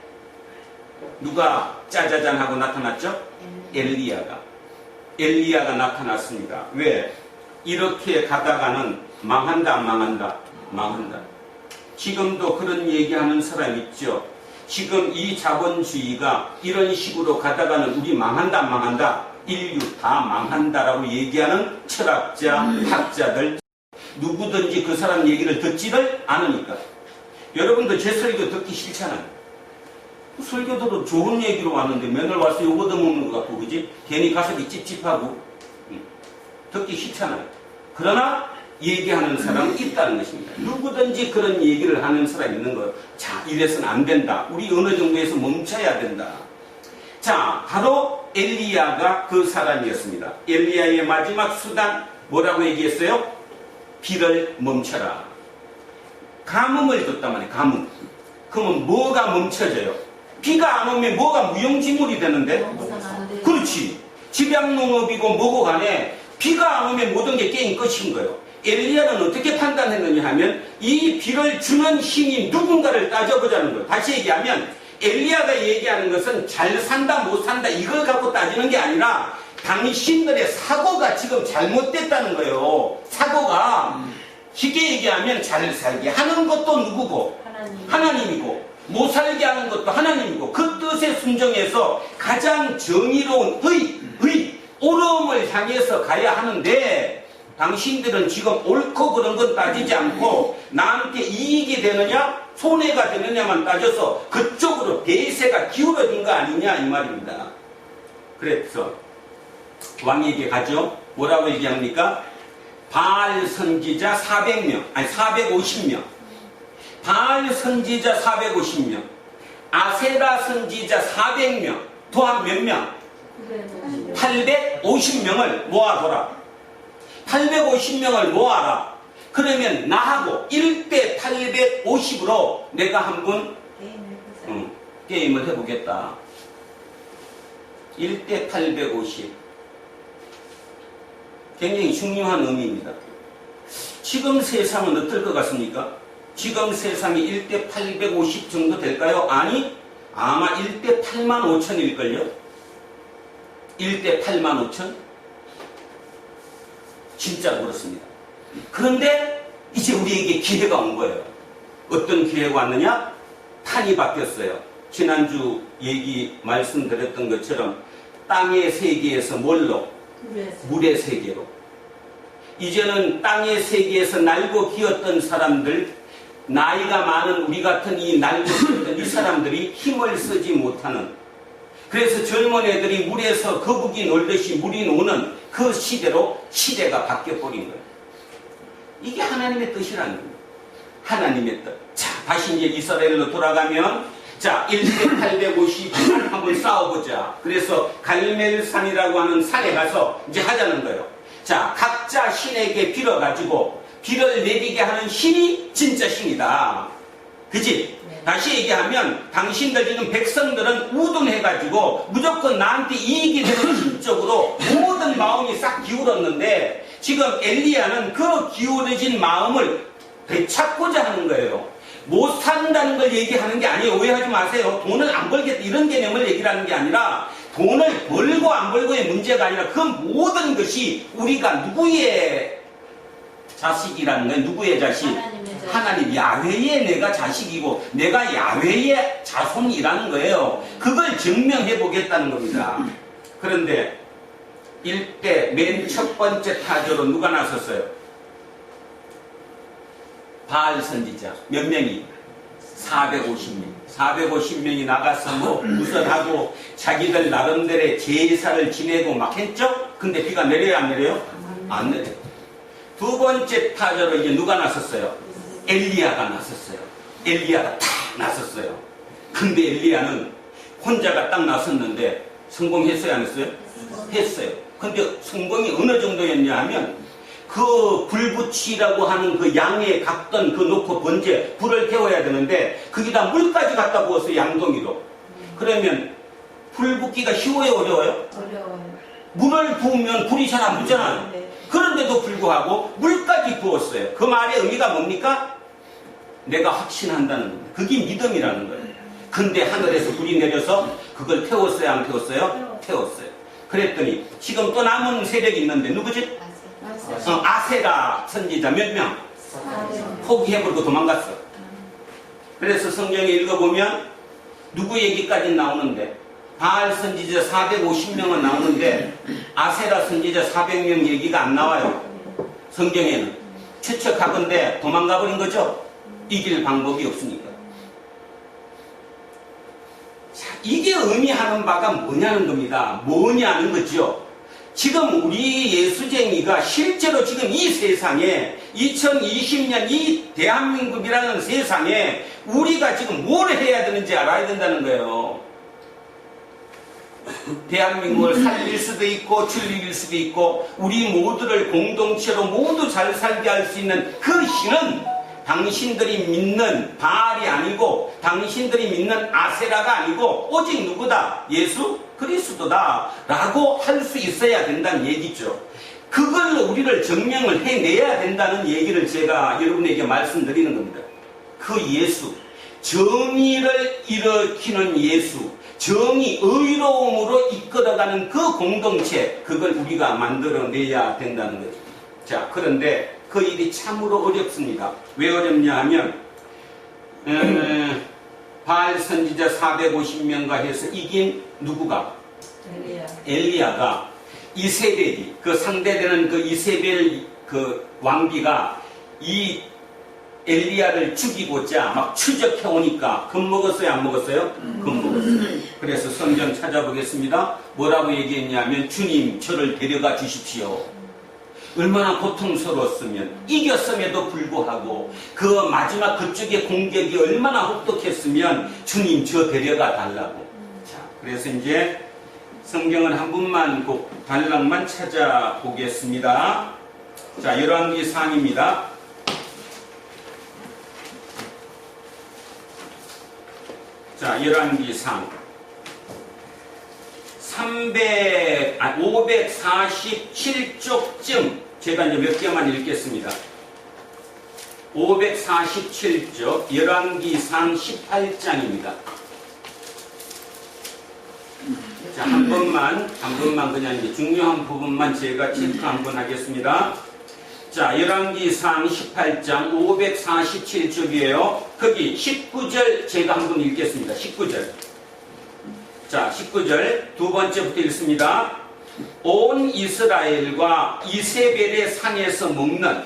누가 짜자잔 하고 나타났죠? 엘리야가 나타났습니다. 왜? 이렇게 가다가는 망한다 안 망한다? 망한다. 지금도 그런 얘기하는 사람 있죠. 지금 이 자본주의가 이런 식으로 가다가는 우리 망한다 안 망한다? 인류 다 망한다라고 얘기하는 철학자, 학자들 누구든지 그 사람 얘기를 듣지를 않으니까. 여러분도 제 설교 듣기 싫잖아요. 설교들은 좋은 얘기로 왔는데 맨날 와서 요거 얻어먹는 것 같고 그지? 괜히 가슴이 찝찝하고 듣기 싫잖아요. 그러나 얘기하는 사람은 있다는 것입니다. 누구든지 그런 얘기를 하는 사람이 있는 거예요. 자, 이래서는 안 된다. 우리 어느 정도에서 멈춰야 된다. 자, 바로 엘리야가 그 사람이었습니다. 엘리야의 마지막 수단 뭐라고 얘기했어요? 비를 멈춰라. 가뭄을 줬단 말이에요. 가뭄. 그러면 뭐가 멈춰져요? 비가 안 오면 뭐가 무용지물이 되는데? 그렇지. 집약농업이고 뭐고 간에 비가 안 오면 모든 게 게임 끝인 거예요. 엘리야는 어떻게 판단했느냐 하면 이 비를 주는 신이 누군가를 따져보자는 거예요. 다시 얘기하면 엘리야가 얘기하는 것은 잘 산다 못 산다 이걸 갖고 따지는 게 아니라 당신들의 사고가 지금 잘못됐다는 거예요. 사고가 쉽게 얘기하면 잘 살게 하는 것도 누구고? 하나님이고 못 살게 하는 것도 하나님이고 그 뜻에 순종해서 가장 정의로운 옳음을 향해서 가야 하는데 당신들은 지금 옳고 그런 건 따지지 않고 나한테 이익이 되느냐 손해가 되느냐만 따져서 그쪽으로 대세가 기울어진 거 아니냐 이 말입니다. 그래서 왕에게 가죠. 뭐라고 얘기합니까? 바알 선지자 400명 아니 450명 바알 선지자 450명 아세라 선지자 400명 또한 몇 명? 850명을 모아둬라. 850명을 모아라. 그러면 나하고 1대 850으로 내가 한번 게임을 해보겠다. 1대 850 굉장히 중요한 의미입니다. 지금 세상은 어떨 것 같습니까? 지금 세상이 1대 850 정도 될까요? 아니 아마 1대 8만 5천일걸요? 1대 8만 5천? 진짜 그렇습니다. 그런데 이제 우리에게 기회가 온 거예요. 어떤 기회가 왔느냐? 판이 바뀌었어요. 지난주 말씀드렸던 것처럼 땅의 세계에서 뭘로? 물의 세계로. 이제는 땅의 세계에서 날고 기었던 사람들, 나이가 많은 우리 같은 이 날고 기었던 이 사람들이 힘을 쓰지 못하는, 그래서 젊은 애들이 물에서 거북이 놀듯이 물이 노는 그 시대로 시대가 바뀌어버린 거예요. 이게 하나님의 뜻이라는 거예요. 하나님의 뜻. 자, 다시 이제 이스라엘로 돌아가면, 자, 1대 850을 한번 싸워보자. 그래서 갈멜산이라고 하는 산에 가서 이제 하자는 거예요. 자, 각자 신에게 빌어가지고 비를 내리게 하는 신이 진짜 신이다. 그치? 네. 다시 얘기하면 당신들 지금 백성들은 우둔해가지고 무조건 나한테 이익이 되는 힘적으로 모든 마음이 싹 기울었는데 지금 엘리야는 그 기울어진 마음을 되찾고자 하는 거예요. 못 산다는 걸 얘기하는 게 아니에요. 오해하지 마세요. 돈을 안 벌겠다 이런 개념을 얘기를 하는 게 아니라 돈을 벌고 안 벌고의 문제가 아니라 그 모든 것이 우리가 누구의 자식이라는 거예요. 누구의 자식? 하나님 야훼의 내가 자식이고 내가 야훼의 자손이라는 거예요. 그걸 증명해 보겠다는 겁니다. 그런데 일대 맨 첫 번째 타조로 누가 나섰어요? 바알 선지자. 몇 명이? 450명. 450명이 나가서 뭐 무설하고 자기들 나름대로의 제사를 지내고 막 했죠? 근데 비가 내려요, 안 내려요? 안 내려요. 두 번째 타자로 이제 누가 나섰어요? 엘리야가 나섰어요. 엘리야가 탁 나섰어요. 근데 엘리야는 혼자가 딱 나섰는데 성공했어요, 안 했어요? 했어요. 근데 성공이 어느 정도였냐 하면 그 불붙이라고 하는 그 양에 갔던 그 놓고 번제 불을 태워야 되는데 거기다 물까지 갖다 부었어요. 양동이로. 그러면 불 붙기가 쉬워요, 어려워요? 어려워요. 물을 부으면 불이 잘 안 붙잖아요. 네. 그런데도 불구하고 물까지 부었어요. 그 말의 의미가 뭡니까? 내가 확신한다는 겁니다. 그게 믿음이라는 거예요. 근데 하늘에서 불이 내려서 그걸 태웠어요, 안 태웠어요? 태웠어요. 그랬더니 지금 또 남은 세력이 있는데 누구지? 아세라 선지자 몇 명? 포기해버리고 도망갔어. 그래서 성경에 읽어보면 누구 얘기까지 나오는데 바알 선지자 450명은 나오는데 아세라 선지자 400명 얘기가 안 나와요. 성경에는. 추측하건대 도망가버린 거죠. 이길 방법이 없으니까. 자, 이게 의미하는 바가 뭐냐는 겁니다. 뭐냐는 거죠. 지금 우리 예수쟁이가 실제로 지금 이 세상에 2020년 이 대한민국이라는 세상에 우리가 지금 뭘 해야 되는지 알아야 된다는 거예요. 대한민국을 살릴 수도 있고 줄일 수도 있고 우리 모두를 공동체로 모두 잘 살게 할 수 있는 그 신은 당신들이 믿는 바알이 아니고 당신들이 믿는 아세라가 아니고 오직 누구다? 예수 그리스도다 라고 할 수 있어야 된다는 얘기죠. 그걸로 우리를 증명을 해내야 된다는 얘기를 제가 여러분에게 말씀드리는 겁니다. 그 예수, 정의를 일으키는 예수, 정의, 의로움으로 이끌어가는 그 공동체, 그걸 우리가 만들어내야 된다는 거죠. 자, 그런데 그 일이 참으로 어렵습니다. 왜 어렵냐 하면 바알 선지자 450명과 해서 이긴 누구가? 엘리야가 이세벨이, 그 상대되는 그 이세벨 그 왕비가 이 엘리야를 죽이고자 막 추적해 오니까 겁먹었어요, 안 먹었어요? 겁먹었어요. 그래서 성경 찾아보겠습니다. 뭐라고 얘기했냐면, 주님 저를 데려가 주십시오. 얼마나 고통스러웠으면, 이겼음에도 불구하고 그 마지막 그쪽의 공격이 얼마나 혹독했으면 주님 저 데려가 달라고. 자, 그래서 이제 성경을 한 분만 꼭 단락만 찾아보겠습니다. 자, 열왕기상입니다. 자, 열왕기상 547쪽쯤 제가 이제 몇 개만 읽겠습니다. 547쪽 열왕기상 18장입니다. 자, 한 번만 그냥 이제 중요한 부분만 제가 체크 한번 하겠습니다. 자, 열왕기상 18장 547쪽이에요. 거기 19절 제가 한번 읽겠습니다. 19절. 자, 19절 두 번째부터 읽습니다. 온 이스라엘과 이세벨의 산에서 먹는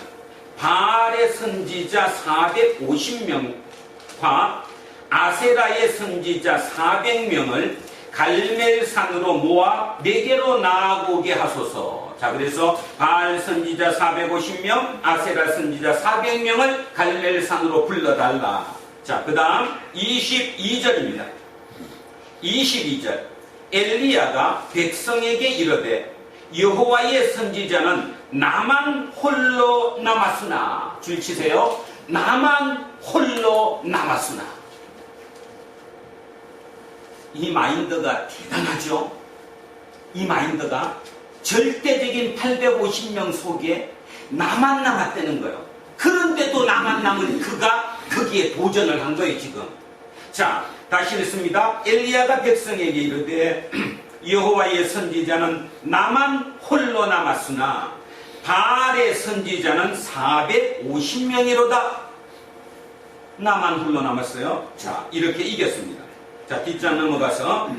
바알의 선지자 450명과 아세라의 선지자 400명을 갈멜산으로 모아 내게로 나아오게 하소서. 자, 그래서 바알 선지자 450명, 아세라 선지자 400명을 갈멜산으로 불러달라. 자, 그 다음 22절입니다. 22절. 엘리야가 백성에게 이르되 여호와의 선지자는 나만 홀로 남았으나, 줄 치세요. 나만 홀로 남았으나. 이 마인드가 대단하죠. 이 마인드가 절대적인 850명 속에 나만 남았다는 거예요. 그런데도 나만 남은 그가 거기에 도전을 한 거예요, 지금. 자, 다시 읽습니다. 엘리야가 백성에게 이르되 여호와의 선지자는 나만 홀로 남았으나 바알의 선지자는 450명이로다. 나만 홀로 남았어요. 자, 이렇게 이겼습니다. 자, 뒷장 넘어가서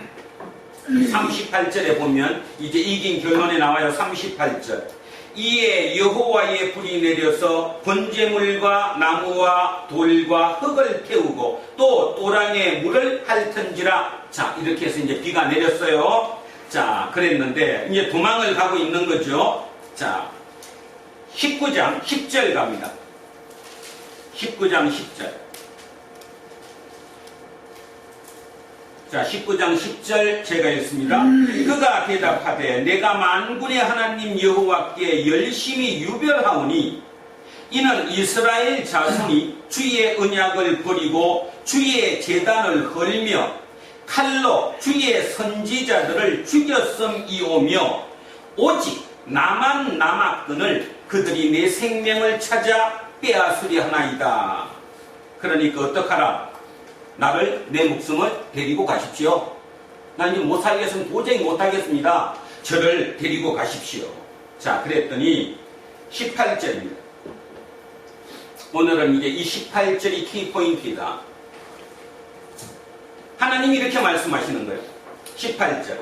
38절에 보면 이제 이긴 결론이 나와요. 38절. 이에 여호와의 불이 내려서 번제물과 나무와 돌과 흙을 태우고 또 또랑에 물을 핥은지라. 자, 이렇게 해서 이제 비가 내렸어요. 자, 그랬는데 이제 도망을 가고 있는 거죠. 자, 19장 10절 갑니다. 19장 10절. 자, 19장 10절 제가 읽습니다. 그가 대답하되 내가 만군의 하나님 여호와께 열심히 유별하오니 이는 이스라엘 자손이 주의 언약을 버리고 주의 제단을 헐며 칼로 주의 선지자들을 죽였음이오며 오직 나만 남았거늘 그들이 내 생명을 찾아 빼앗으려 하나이다. 그러니까 어떡하라? 나를, 내 목숨을 데리고 가십시오. 난 이제 못 살겠으면 도저히 못 하겠습니다. 저를 데리고 가십시오. 자, 그랬더니 18절입니다. 오늘은 이제 이 18절이 키포인트이다. 하나님이 이렇게 말씀하시는 거예요. 18절.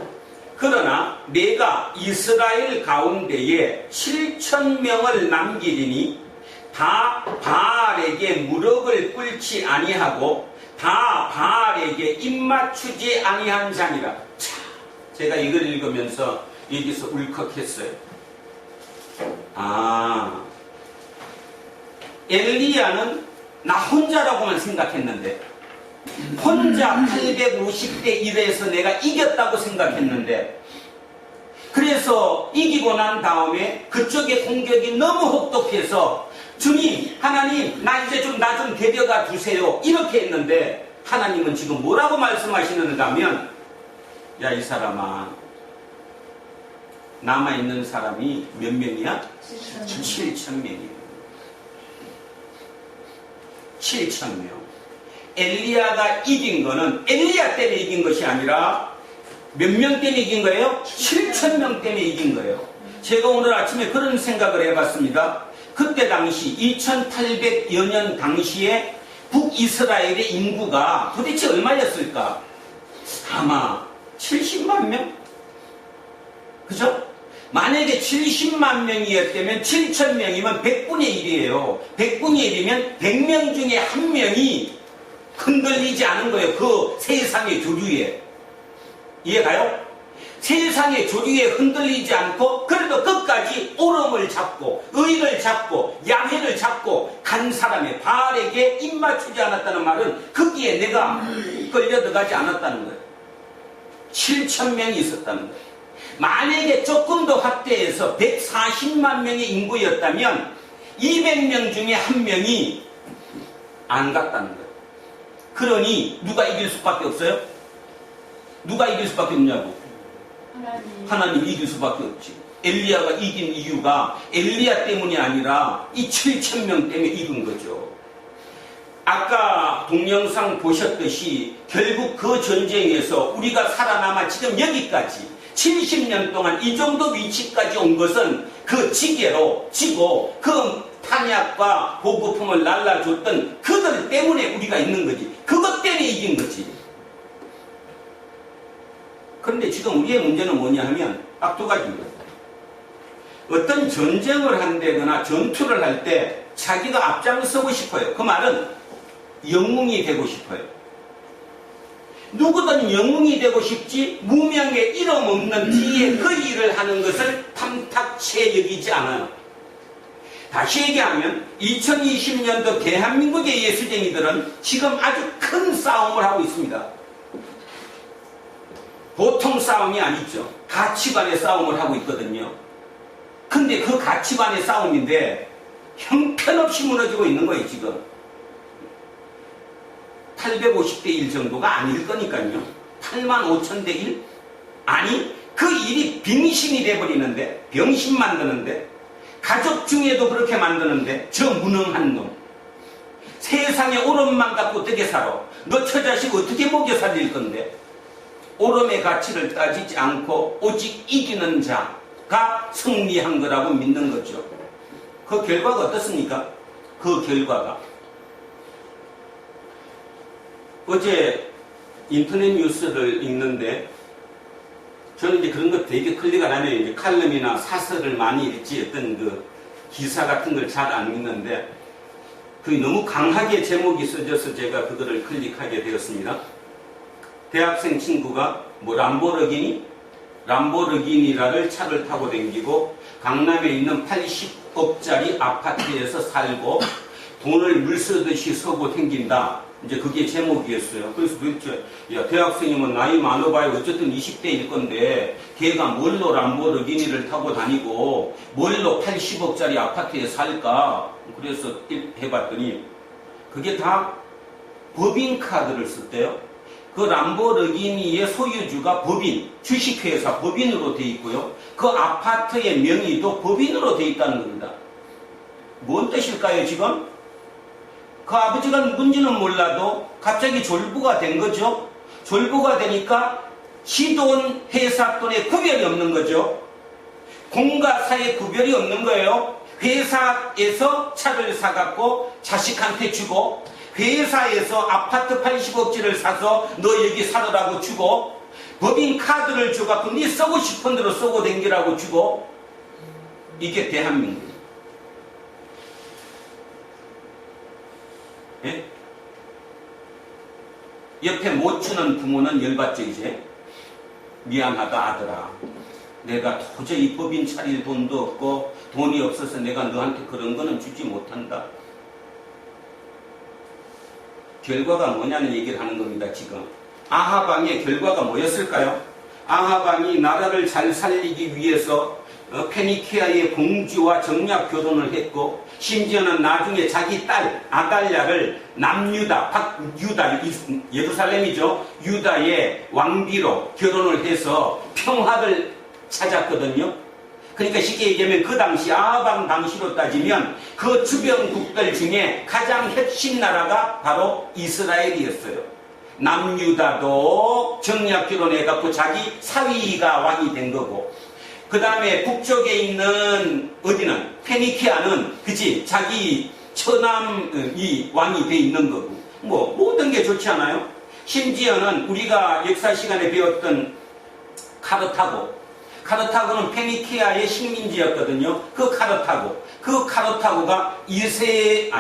그러나 내가 이스라엘 가운데에 7,000명을 남기리니 다 바알에게 무릎을 꿇지 아니하고 다 바알에게 입맞추지 아니한 자니라. 자, 제가 이걸 읽으면서 여기서 울컥했어요. 아, 엘리야는 나 혼자라고만 생각했는데, 혼자 850대 1에서 내가 이겼다고 생각했는데, 그래서 이기고 난 다음에 그쪽의 공격이 너무 혹독해서 주님, 하나님, 나 이제 나 좀 데려가 주세요. 이렇게 했는데 하나님은 지금 뭐라고 말씀하시는가 하면, 야, 이 사람아, 남아있는 사람이 몇 명이야? 7,000명이에요. 7,000명. 엘리야가 이긴 거는 엘리야 때문에 이긴 것이 아니라 몇 명 때문에 이긴 거예요? 7,000명 때문에 이긴 거예요. 제가 오늘 아침에 그런 생각을 해봤습니다. 그때 당시 2800여 년 당시에 북이스라엘의 인구가 도대체 얼마였을까? 아마 70만 명? 그죠? 만약에 70만 명이었다면 7,000명이면 100분의 1이에요. 100분의 1이면 100명 중에 1명이 흔들리지 않은 거예요. 그 세상의 조류에. 이해가요? 세상의 조류에 흔들리지 않고 그래도 끝까지 옳음을 잡고 의를 잡고 양해를 잡고 간 사람의 바알에게 입 맞추지 않았다는 말은 거기에 내가 끌려들어가지 않았다는 거예요. 7,000명이 있었다는 거예요. 만약에 조금 더 확대해서 140만 명의 인구였다면 200명 중에 1명이 안 갔다는 거예요. 그러니 누가 이길 수밖에 없어요? 누가 이길 수밖에 없냐고? 하나님이 이길 수밖에 없지. 엘리야가 이긴 이유가 엘리야 때문이 아니라 이 7,000명 때문에 이긴 거죠. 아까 동영상 보셨듯이 결국 그 전쟁에서 우리가 살아남아 지금 여기까지 70년 동안 이 정도 위치까지 온 것은 그 지게로 지고 그 탄약과 보급품을 날라줬던 그들 때문에 우리가 있는 거지. 그것 때문에 이긴 거지. 그런데 지금 우리의 문제는 뭐냐 하면 딱 두 가지입니다. 어떤 전쟁을 한다거나 전투를 할 때 자기가 앞장서고 싶어요. 그 말은 영웅이 되고 싶어요. 누구든 영웅이 되고 싶지 무명의 이름 없는 뒤에 그 일을 하는 것을 탐탁치 여기지 않아요. 다시 얘기하면 2020년도 대한민국의 예수쟁이들은 지금 아주 큰 싸움을 하고 있습니다. 보통 싸움이 아니죠. 가치관의 싸움을 하고 있거든요. 근데 그 가치관의 싸움인데 형편없이 무너지고 있는 거예요. 지금 850대 1 정도가 아닐 거니까요. 85,000대 1? 아니 그 일이 빙신이 돼버리는데 병신 만드는데 가족 중에도 그렇게 만드는데 저 무능한 놈 세상에 오름만 갖고 어떻게 살아? 너 처자식 어떻게 먹여 살릴 건데? 오름의 가치를 따지지 않고 오직 이기는 자가 승리한 거라고 믿는 거죠. 그 결과가 어떻습니까? 그 결과가 어제 인터넷 뉴스를 읽는데 저는 이제 그런 거 되게 클릭 안 하면 이제 칼럼이나 사설을 많이 읽지 어떤 그 기사 같은 걸 잘 안 읽는데 그게 너무 강하게 제목이 써져서 제가 그거를 클릭하게 되었습니다. 대학생 친구가 뭐 람보르기니라를 차를 타고 다니고 강남에 있는 80억짜리 아파트에서 살고 돈을 물쓰듯이 서고 댕긴다. 이제 그게 제목이었어요. 그래서 도대체 야 대학생이면 나이 많아봐야 어쨌든 20대일 건데 걔가 뭘로 람보르기니를 타고 다니고 뭘로 80억짜리 아파트에 살까? 그래서 해봤더니 그게 다 법인카드를 썼대요. 그 람보르기니의 소유주가 법인, 주식회사 법인으로 돼 있고요. 그 아파트의 명의도 법인으로 돼 있다는 겁니다. 뭔 뜻일까요 지금? 그 아버지가 누군지는 몰라도 갑자기 졸부가 된 거죠. 졸부가 되니까 지돈, 회사 돈에 구별이 없는 거죠. 공과 사의 구별이 없는 거예요. 회사에서 차를 사갖고 자식한테 주고 회사에서 아파트 80억짜리를 사서 너 여기 살으라고 주고 법인 카드를 줘갖고 네 쓰고 싶은 대로 쓰고 댕기라고 주고 이게 대한민국. 예? 옆에 못 주는 부모는 열받죠 이제. 미안하다 아들아. 내가 도저히 법인 차릴 돈도 없고 돈이 없어서 내가 너한테 그런 거는 주지 못한다. 결과가 뭐냐는 얘기를 하는 겁니다. 지금 아하방의 결과가 뭐였을까요? 아하방이 나라를 잘 살리기 위해서 페니키아의 공주와 정략 결혼을 했고 심지어는 나중에 자기 딸 아달랴를 남유다, 박유다, 예루살렘이죠. 유다의 왕비로 결혼을 해서 평화를 찾았거든요. 그러니까 쉽게 얘기하면 그 당시 아방 당시로 따지면 그 주변국들 중에 가장 핵심 나라가 바로 이스라엘이었어요. 남유다도 정략 결혼해갖고 자기 사위가 왕이 된 거고, 그 다음에 북쪽에 있는 어디는 페니키아는 그치 자기 처남이 왕이 돼 있는 거고, 뭐 모든 게 좋지 않아요? 심지어는 우리가 역사 시간에 배웠던 카르타고는 페니키아의 식민지였거든요. 그 카르타고가 이세벨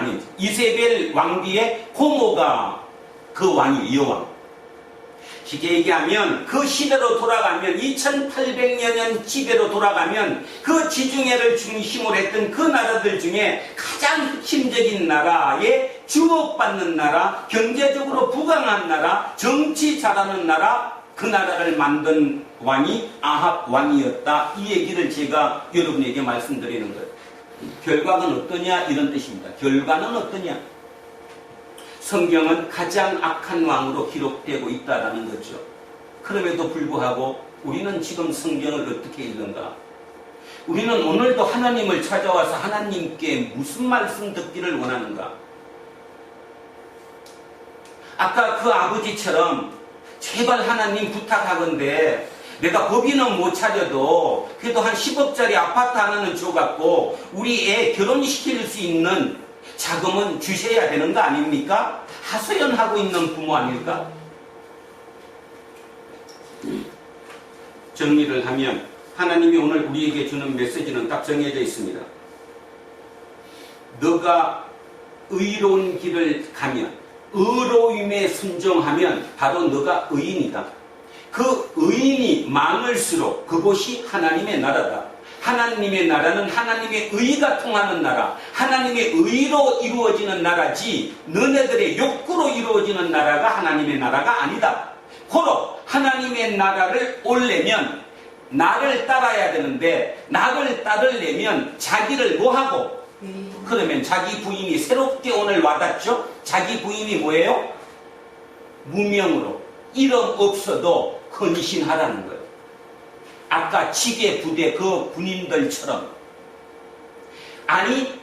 왕비의 고모가 그 왕이 여왕. 쉽게 얘기하면 그 시대로 돌아가면 2800여 년 시대로 돌아가면 그 지중해를 중심으로 했던 그 나라들 중에 가장 핵심적인 나라에 주목받는 나라, 경제적으로 부강한 나라, 정치 잘하는 나라, 그 나라를 만든 왕이 아합 왕이었다. 이 얘기를 제가 여러분에게 말씀드리는 거예요. 결과는 어떠냐 이런 뜻입니다. 결과는 어떠냐? 성경은 가장 악한 왕으로 기록되고 있다는 거죠. 그럼에도 불구하고 우리는 지금 성경을 어떻게 읽는가? 우리는 오늘도 하나님을 찾아와서 하나님께 무슨 말씀 듣기를 원하는가? 아까 그 아버지처럼 제발 하나님 부탁하건대 내가 법인은 못 차려도 그래도 한 10억짜리 아파트 하나는 줘갖고 우리 애 결혼시킬 수 있는 자금은 주셔야 되는 거 아닙니까? 하소연하고 있는 부모 아닐까? 정리를 하면 하나님이 오늘 우리에게 주는 메시지는 딱 정해져 있습니다. 너가 의로운 길을 가면, 의로움에 순종하면 바로 너가 의인이다. 그 의인이 많을수록 그곳이 하나님의 나라다. 하나님의 나라는 하나님의 의가 통하는 나라, 하나님의 의로 이루어지는 나라지 너네들의 욕구로 이루어지는 나라가 하나님의 나라가 아니다. 고로 하나님의 나라를 올려면 나를 따라야 되는데, 나를 따르려면 자기를 뭐하고? 그러면 자기 부인이 새롭게 오늘 와닿죠? 자기 부인이 뭐예요? 무명으로 이름 없어도 헌신하라는 거예요. 아까 지게 부대 그 군인들처럼. 아니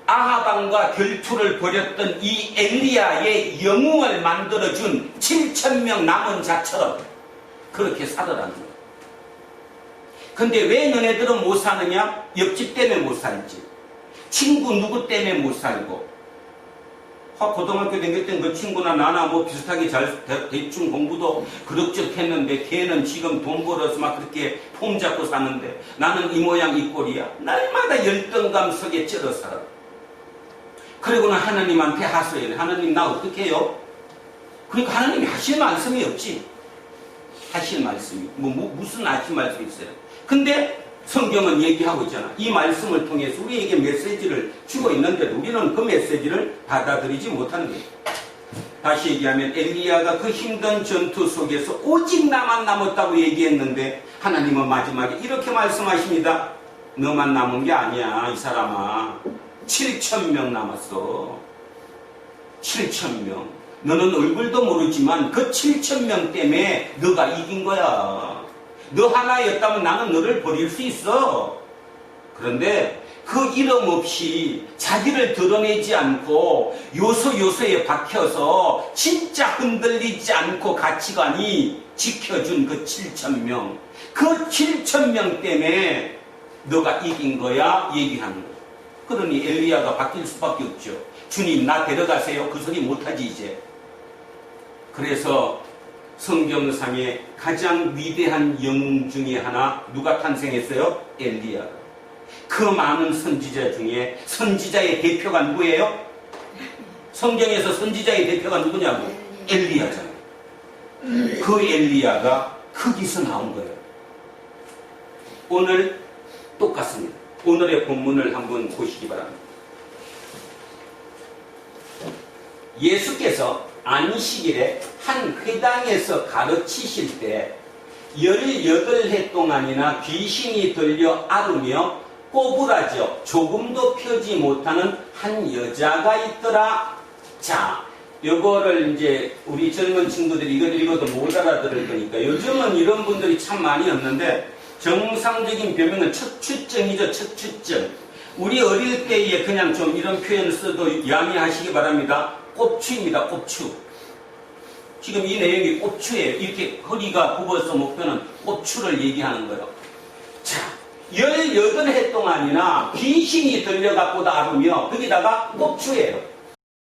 아하방과 결투를 벌였던 이 엘리야의 영웅을 만들어준 7,000명 남은 자처럼 그렇게 살아라는 거예요. 근데 왜 너네들은 못 사느냐? 옆집 때문에 못 살지, 친구 누구 때문에 못 살고, 고등학교 다닐 땐 그 친구나 나나 뭐 비슷하게 잘 대충 공부도 그럭저럭 했는데 걔는 지금 돈 벌어서 막 그렇게 폼 잡고 사는데 나는 이 모양 이 꼴이야. 날마다 열등감 속에 쩔어 살아. 그리고는 하나님한테 하소연해. 하나님 나 어떻게 해요? 그러니까 하나님이 하실 말씀이 없지. 하실 말씀이 무슨 하실 말씀이 있어요. 근데 성경은 얘기하고 있잖아. 이 말씀을 통해서 우리에게 메시지를 주고 있는데도 우리는 그 메시지를 받아들이지 못하는 거예요. 다시 얘기하면 엘리야가 그 힘든 전투 속에서 오직 나만 남았다고 얘기했는데 하나님은 마지막에 이렇게 말씀하십니다. 너만 남은 게 아니야 이 사람아. 7,000명 남았어. 7,000명. 너는 얼굴도 모르지만 그 7,000명 때문에 너가 이긴 거야. 너 하나였다면 나는 너를 버릴 수 있어. 그런데 그 이름 없이 자기를 드러내지 않고 요소요소에 박혀서 진짜 흔들리지 않고 가치관이 지켜준 그 7,000명. 그 7,000명 때문에 너가 이긴 거야 얘기하는 거야. 그러니 엘리야가 바뀔 수밖에 없죠. 주님 나 데려가세요. 그 소리 못하지 이제. 그래서 성경상의 가장 위대한 영웅 중에 하나 누가 탄생했어요? 엘리야가. 그 많은 선지자 중에 선지자의 대표가 누구예요? 성경에서 선지자의 대표가 누구냐고? 엘리야잖아요. 그 엘리야가 거기서 나온 거예요. 오늘 똑같습니다. 오늘의 본문을 한번 보시기 바랍니다. 예수께서 안식일에 한 회당에서 가르치실 때 18해 동안이나 귀신이 들려 앓으며 꼬부라져 조금도 펴지 못하는 한 여자가 있더라. 자, 요거를 이제 우리 젊은 친구들이 이걸 읽어도 못 알아들을 거니까 요즘은 이런 분들이 참 많이 없는데 정상적인 별명은 척추증이죠. 척추증. 우리 어릴 때에 그냥 좀 이런 표현 써도 양해하시기 바랍니다. 꼽추입니다. 꼽추. 지금 이 내용이 꼽추예요. 이렇게 허리가 굽어서 목표는 꼽추를 얘기하는 거예요. 자, 18해 동안이나 귀신이 들려갖고도 아르며 거기다가 꼽추예요.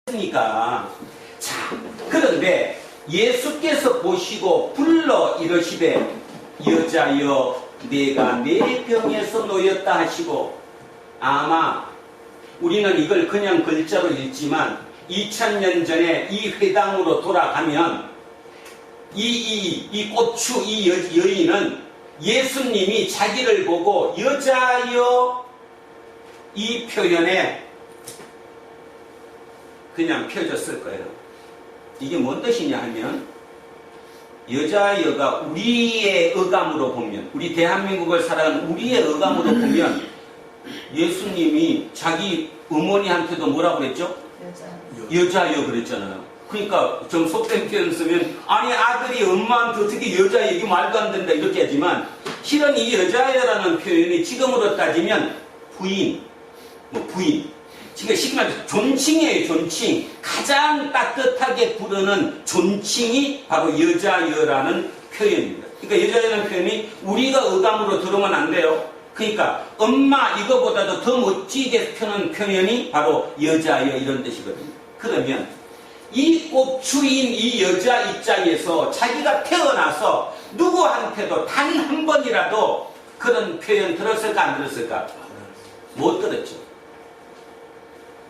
그러니까 자, 그런데 예수께서 보시고 불러 이러시되 여자여 내가 내 병에서 놓였다 하시고, 아마 우리는 이걸 그냥 글자로 읽지만 2000년 전에 이 회당으로 돌아가면 이 꼽추 이 여인은 예수님이 자기를 보고 여자여 이 표현에 그냥 펴졌을 거예요. 이게 뭔 뜻이냐 하면 여자여가 우리의 어감으로 보면, 우리 대한민국을 살아가는 우리의 어감으로 보면 예수님이 자기 어머니한테도 뭐라고 그랬죠? 여자여 그랬잖아요. 그러니까 좀 속된 표현 쓰면 아니 아들이 엄마한테 어떻게 여자 얘기 말도 안 된다 이렇게 하지만, 실은 이 여자여라는 표현이 지금으로 따지면 부인, 부인. 지금 쉽게 말해서 존칭이에요. 존칭. 가장 따뜻하게 부르는 존칭이 바로 여자여라는 표현입니다. 그러니까 여자여라는 표현이 우리가 어감으로 들으면 안 돼요. 그러니까 엄마 이거보다도 더 멋지게 펴는 표현이 바로 여자여 이런 뜻이거든요. 그러면 이 꼽추인 이 여자 입장에서 자기가 태어나서 누구한테도 단 한 번이라도 그런 표현 들었을까 안 들었을까? 못 들었죠.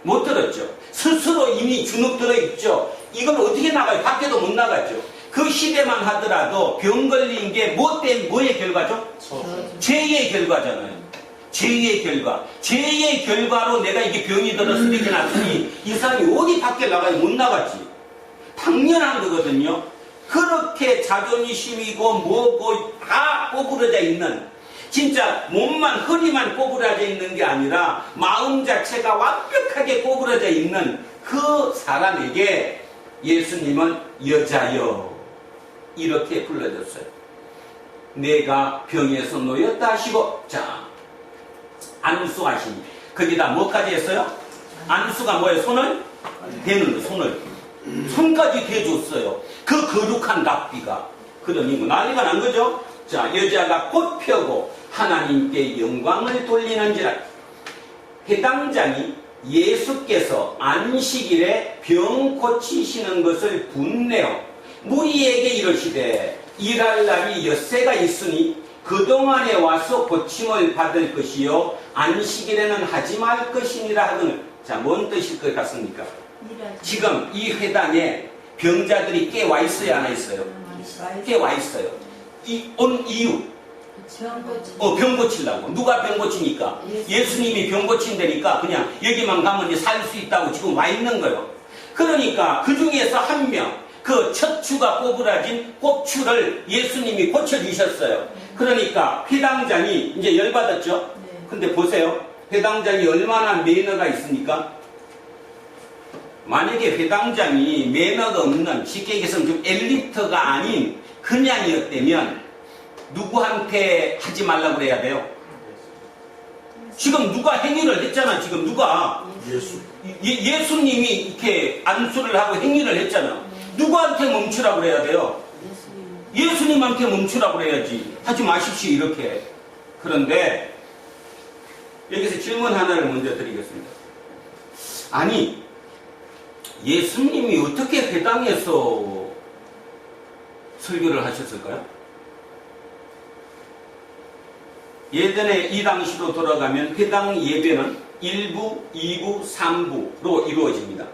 못 들었죠. 스스로 이미 주눅 들어있죠. 이걸 어떻게 나가요? 밖에도 못 나가죠. 그 시대만 하더라도 병 걸린 게 뭐의 결과죠? 죄의 결과잖아요. 죄의 결과. 죄의 결과로 내가 이게 병이 들어서 이렇게 났으니 이 사람이 어디 밖에 나가요? 못 나가지. 당연한 거거든요. 그렇게 자존심이고 뭐고 다 꼬부러져 있는, 진짜 몸만 허리만 꼬부라져 있는 게 아니라 마음 자체가 완벽하게 꼬부라져 있는 그 사람에게 예수님은 여자여 이렇게 불러줬어요. 내가 병에서 놓였다 하시고, 자, 안수하시니 거기다 뭐까지 했어요? 안수가 뭐예요? 손을 대는 거, 손까지 대줬어요. 그 거룩한 납비가. 그러니 뭐 난리가 난 거죠. 자, 여자가 곧 펴고 하나님께 영광을 돌리는지라. 해당장이 예수께서 안식일에 병 고치시는 것을 분내어 무리에게 이르시되 일할 날이 엿새가 있으니 그동안에 와서 고침을 받을 것이요 안식일에는 하지 말 것이니라 하거늘. 자, 뭔 뜻일 것 같습니까? 지금 이 회당에 병자들이 꽤 와 있어요, 안 와 있어요? 꽤 와 있어요. 온 이유. 병 고치려고. 누가 병 고치니까? 예수님이 병 고친다니까 그냥 여기만 가면 이제 살 수 있다고 지금 와 있는 거예요. 그러니까 그 중에서 한 명, 그 척추가 꼬부라진 꼽추를 예수님이 고쳐주셨어요. 그러니까 회당장이 이제 열받았죠? 근데 보세요. 회당장이 얼마나 매너가 있습니까? 만약에 회당장이 매너가 없는, 쉽게 얘기해서 좀 엘리트가 아닌 그냥이었다면 누구한테 하지 말라고 그래야 돼요? 지금 누가 행위를 했잖아. 지금 누가 예수님이 이렇게 안수를 하고 행위를 했잖아. 누구한테 멈추라고 그래야 돼요? 예수님한테 멈추라고 그래야지. 하지 마십시오 이렇게. 그런데 여기서 질문 하나를 먼저 드리겠습니다. 아니 예수님이 어떻게 회당에서 설교를 하셨을까요? 예전에 이 당시로 돌아가면 회당 예배는 1부, 2부, 3부로 이루어집니다.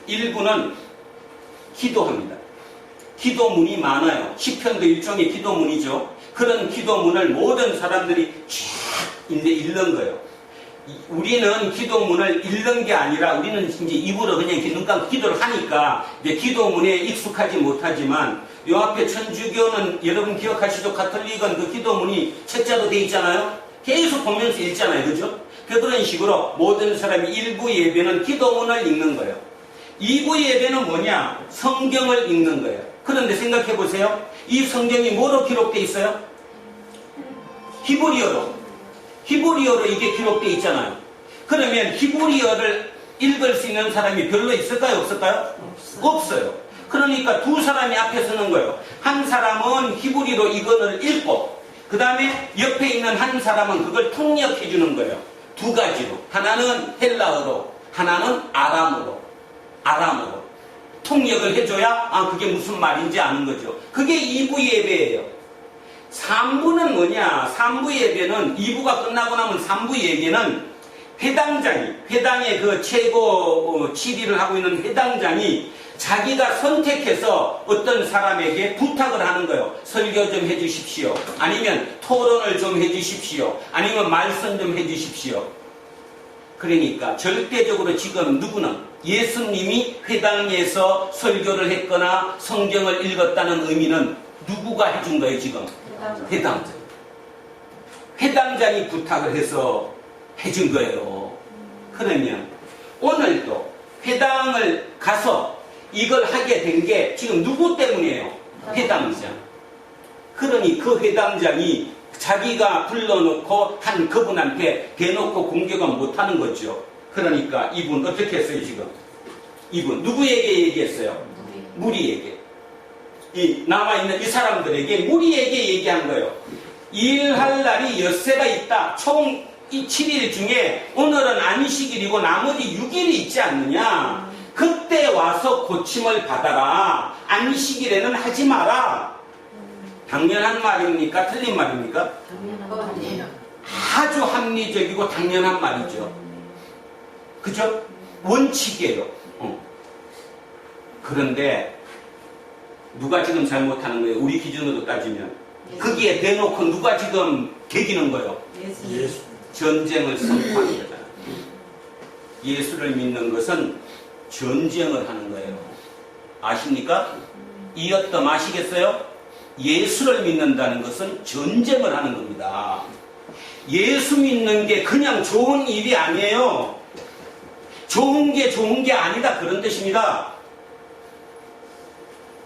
1부는 기도합니다. 기도문이 많아요. 시편도 일종의 기도문이죠. 그런 기도문을 모든 사람들이 쫙 이제 읽는 거예요. 우리는 기도문을 읽는 게 아니라 우리는 이제 입으로 그냥 이렇게 눈 감고 기도를 하니까 이제 기도문에 익숙하지 못하지만, 요 앞에 천주교는 여러분 기억하시죠? 가톨릭은 그 기도문이 책자로 돼 있잖아요. 계속 보면서 읽잖아요. 그죠? 그런 식으로 모든 사람이 1부 예배는 기도문을 읽는 거예요. 2부 예배는 뭐냐? 성경을 읽는 거예요. 그런데 생각해 보세요. 이 성경이 뭐로 기록돼 있어요? 히브리어로 이게 기록되어 있잖아요. 그러면 히브리어를 읽을 수 있는 사람이 별로 있을까요? 없을까요? 없어요. 그러니까 두 사람이 앞에 서는 거예요. 한 사람은 히브리로 이거를 읽고 그 다음에 옆에 있는 한 사람은 그걸 통역해 주는 거예요. 두 가지로. 하나는 헬라어로, 하나는 아람어로 통역을 해줘야 그게 무슨 말인지 아는 거죠. 그게 2부 예배예요. 3부는 뭐냐? 3부 예배는 2부가 끝나고 나면 3부 예배는 회당의 그 최고 지리를 하고 있는 회당장이 자기가 선택해서 어떤 사람에게 부탁을 하는 거예요. 설교 좀 해주십시오. 아니면 토론을 좀 해주십시오. 아니면 말씀 좀 해주십시오. 그러니까 절대적으로 지금 누구는 예수님이 회당에서 설교를 했거나 성경을 읽었다는 의미는 누구가 해준 거예요 지금? 회당장. 회당장이 부탁을 해서 해준 거예요. 그러면 오늘도 회당을 가서 이걸 하게 된 게 지금 누구 때문이에요? 회당장. 그러니 그 회당장이 자기가 불러놓고 한 그분한테 대놓고 공격은 못하는 거죠. 그러니까 이분 어떻게 했어요 지금? 이분 누구에게 얘기했어요? 무리에게. 이 남아있는 이 사람들에게 무리에게 얘기한 거예요. 일할 날이 엿새가 있다. 총 이 7일 중에 오늘은 안식일이고 나머지 6일이 있지 않느냐. 그때 와서 고침을 받아라. 안식일에는 하지 마라. 당연한 말입니까? 틀린 말입니까? 아주 합리적이고 당연한 말이죠. 그죠? 원칙이에요. 그런데 누가 지금 잘못하는 거예요? 우리 기준으로 따지면 거기에 대놓고 누가 지금 개기는 거예요? 예수. 전쟁을 선포하는 거잖아요. 예수를 믿는 것은 전쟁을 하는 거예요. 아십니까? 이어떤 아시겠어요? 예수를 믿는다는 것은 전쟁을 하는 겁니다. 예수 믿는 게 그냥 좋은 일이 아니에요. 좋은 게 아니다 그런 뜻입니다.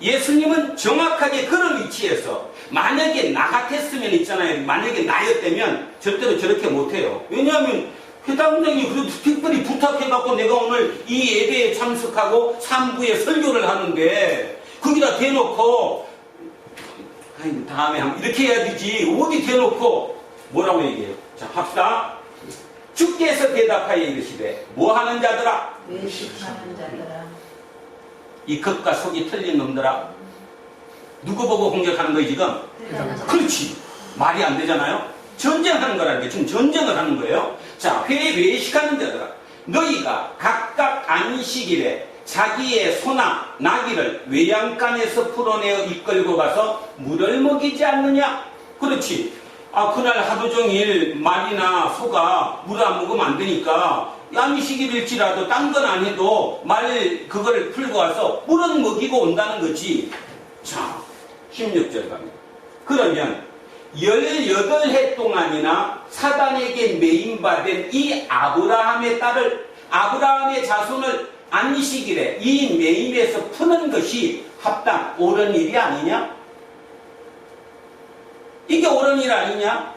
예수님은 정확하게 그런 위치에서 만약에 나 같았으면 있잖아요. 만약에 나였다면 절대로 저렇게 못해요. 왜냐하면 회당장이 그래도 특별히 부탁해갖고 내가 오늘 이 예배에 참석하고 3부에 설교를 하는데 거기다 대놓고 다음에 이렇게 해야 되지. 어디 대놓고 뭐라고 얘기해요? 자, 합시다. 주께서 대답하여 이르시되 뭐하는 자들아? 외식하는 자들아. 이 겉과 속이 틀린 놈들아. 누구 보고 공격하는 거예요 지금? 그렇지. 말이 안 되잖아요. 전쟁하는 거라는 게 지금 전쟁을 하는 거예요. 자, 외식하는 자들아. 너희가 각각 안식일에 자기의 소나 나귀를 외양간에서 풀어내어 이끌고 가서 물을 먹이지 않느냐? 그렇지. 그날 하루 종일 말이나 소가 물을 안 먹으면 안 되니까 안식일일지라도 딴 건 안 해도 말 그거를 풀고 와서 물은 먹이고 온다는 거지. 자, 16절 갑니다. 그러면 18해 동안이나 사단에게 매임받은 이 아브라함의 딸을, 아브라함의 자손을 안식일에 이 매임에서 푸는 것이 합당 옳은 일이 아니냐? 이게 옳은 일 아니냐?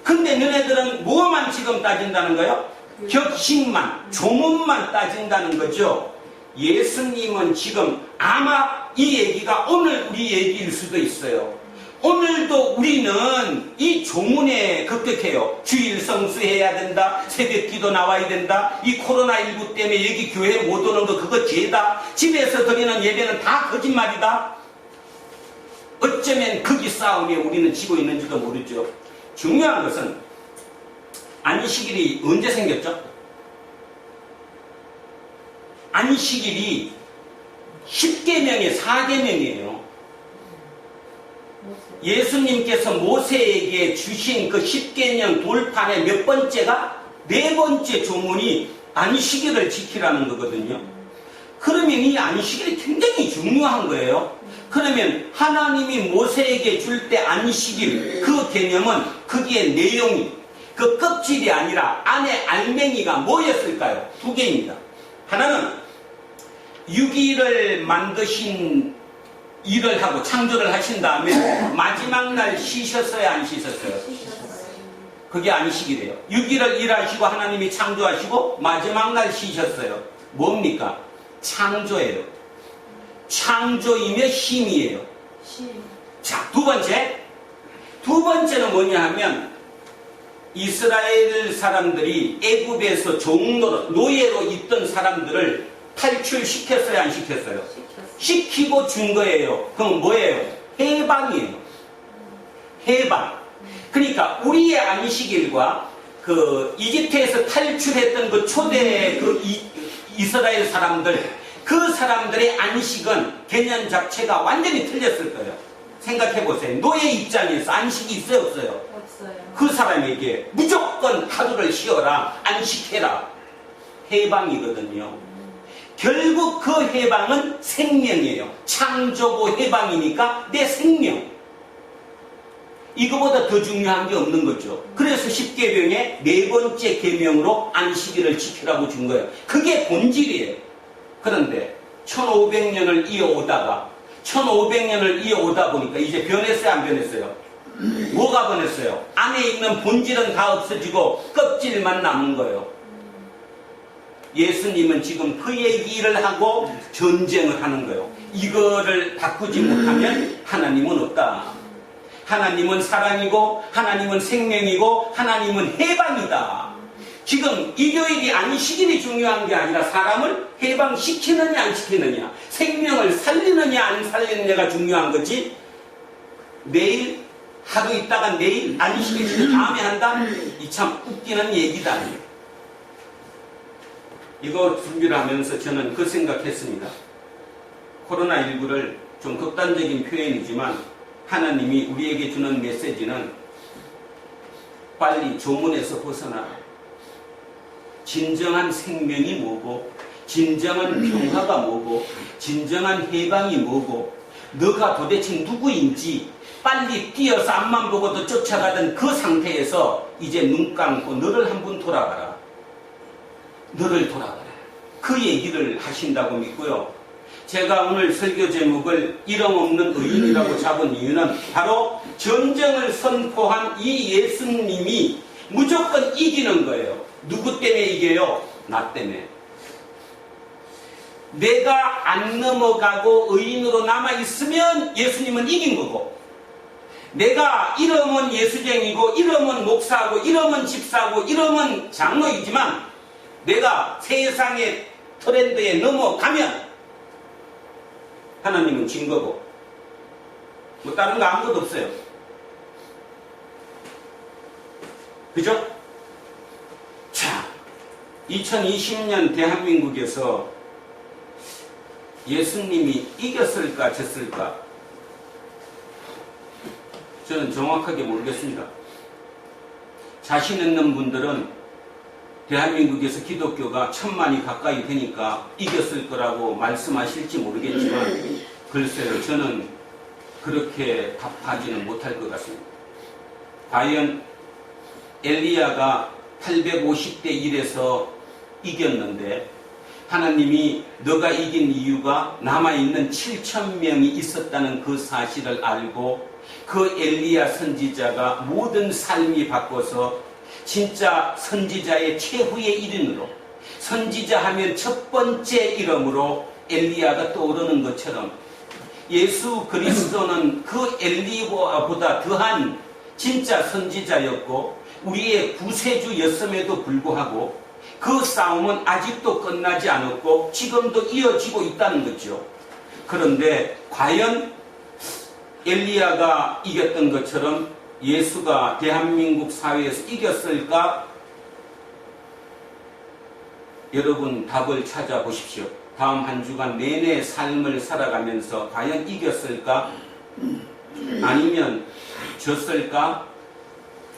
근데 너네들은 뭐만 지금 따진다는 거예요? 격식만, 조문만 따진다는 거죠. 예수님은 지금 아마 이 얘기가 오늘 우리 얘기일 수도 있어요. 오늘도 우리는 이 조문에 급격해요. 주일 성수해야 된다. 새벽 기도 나와야 된다. 이 코로나19 때문에 여기 교회 못 오는 거 그거 죄다. 집에서 드리는 예배는 다 거짓말이다. 어쩌면 거기 싸움에 우리는 지고 있는지도 모르죠. 중요한 것은 안식일이 언제 생겼죠? 안식일이 10계명의 4계명이에요. 예수님께서 모세에게 주신 그 10계명 돌판의 몇 번째가? 4번째 조문이 안식일을 지키라는 거거든요. 그러면 이 안식일이 굉장히 중요한 거예요. 그러면 하나님이 모세에게 줄 때 안식일 그 개념은 거기에 내용이 그 껍질이 아니라 안에 알맹이가 뭐였을까요? 2개입니다. 하나는 6일을 만드신 일을 하고 창조를 하신 다음에 마지막 날 쉬셨어요? 안 쉬셨어요? 그게 안식이래요. 6일을 일하시고 하나님이 창조하시고 마지막 날 쉬셨어요. 뭡니까? 창조예요. 창조이며 쉼이에요. 자, 두 번째는 뭐냐 하면 이스라엘 사람들이 애굽에서 종노릇, 노예로 있던 사람들을 탈출시켰어요, 안 시켰어요? 시키고 준 거예요. 그럼 뭐예요? 해방이에요. 해방. 그러니까 우리의 안식일과 그 이집트에서 탈출했던 그 초대 그 이스라엘 사람들, 그 사람들의 안식은 개념 자체가 완전히 틀렸을 거예요. 생각해 보세요. 노예 입장에서 안식이 있어요, 없어요? 없어요. 그 사람에게 무조건 하루를 쉬어라, 안식해라. 해방이거든요. 결국 그 해방은 생명이에요. 창조고 해방이니까 내 생명. 이거보다 더 중요한 게 없는 거죠. 그래서 10계명의 네 번째 계명으로 안식일을 지키라고 준 거예요. 그게 본질이에요. 그런데 1500년을 이어오다 보니까 이제 변했어요, 안 변했어요? 뭐가 변했어요? 안에 있는 본질은 다 없어지고 껍질만 남은 거예요. 예수님은 지금 그 얘기를 하고 전쟁을 하는 거예요. 이거를 바꾸지 못하면 하나님은 없다. 하나님은 사랑이고 하나님은 생명이고 하나님은 해방이다. 지금 일요일이 안식일이 중요한 게 아니라 사람을 해방시키느냐 안 시키느냐, 생명을 살리느냐 안 살리느냐가 중요한 거지. 내일 하루 있다가 내일 안식일 다음에 한다? 이 참 웃기는 얘기다. 이거 준비를 하면서 저는 그 생각했습니다. 코로나19를 좀 극단적인 표현이지만 하나님이 우리에게 주는 메시지는 빨리 조문에서 벗어나라. 진정한 생명이 뭐고, 진정한 평화가 뭐고, 진정한 해방이 뭐고, 너가 도대체 누구인지 빨리 뛰어서 앞만 보고도 쫓아가던 그 상태에서 이제 눈 감고 너를 한번 돌아봐라. 너를 돌아봐라. 그 얘기를 하신다고 믿고요. 제가 오늘 설교 제목을 이름 없는 의인이라고 잡은 이유는 바로 전쟁을 선포한 이 예수님이 무조건 이기는 거예요. 누구 때문에 이겨요? 나 때문에. 내가 안 넘어가고 의인으로 남아있으면 예수님은 이긴 거고, 내가 이름은 예수쟁이고 이름은 목사고 이름은 집사고 이름은 장로이지만 내가 세상의 트렌드에 넘어가면 하나님은 진 거고, 뭐 다른 거 아무것도 없어요. 그죠? 자, 2020년 대한민국에서 예수님이 이겼을까 졌을까? 저는 정확하게 모르겠습니다. 자신 있는 분들은 대한민국에서 기독교가 1000만이 가까이 되니까 이겼을 거라고 말씀하실지 모르겠지만 글쎄요, 저는 그렇게 답하지는 못할 것 같습니다. 과연 엘리야가 850대 1에서 이겼는데 하나님이 너가 이긴 이유가 남아있는 7,000명이 있었다는 그 사실을 알고 그 엘리야 선지자가 모든 삶이 바꿔서 진짜 선지자의 최후의 이름으로, 선지자 하면 첫 번째 이름으로 엘리야가 떠오르는 것처럼 예수 그리스도는 그 엘리야보다 더한 진짜 선지자였고 우리의 구세주였음에도 불구하고 그 싸움은 아직도 끝나지 않았고 지금도 이어지고 있다는 거죠. 그런데 과연 엘리야가 이겼던 것처럼 예수가 대한민국 사회에서 이겼을까? 여러분 답을 찾아보십시오. 다음 한 주간 내내 삶을 살아가면서 과연 이겼을까? 아니면 졌을까?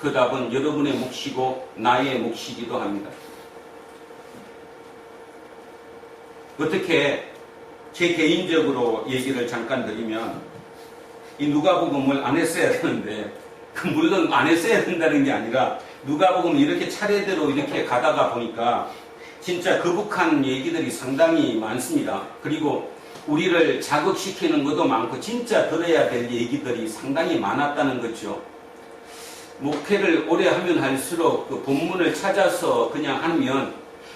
그 답은 여러분의 몫이고 나의 몫이기도 합니다. 어떻게 제 개인적으로 얘기를 잠깐 드리면 이 누가복음을 안 했어야 되는데 물론 안 했어야 된다는 게 아니라 누가복음 이렇게 차례대로 이렇게 가다가 보니까 진짜 거북한 얘기들이 상당히 많습니다. 그리고 우리를 자극시키는 것도 많고 진짜 들어야 될 얘기들이 상당히 많았다는 거죠. 목회를 오래 하면 할수록 그 본문을 찾아서 그냥 하면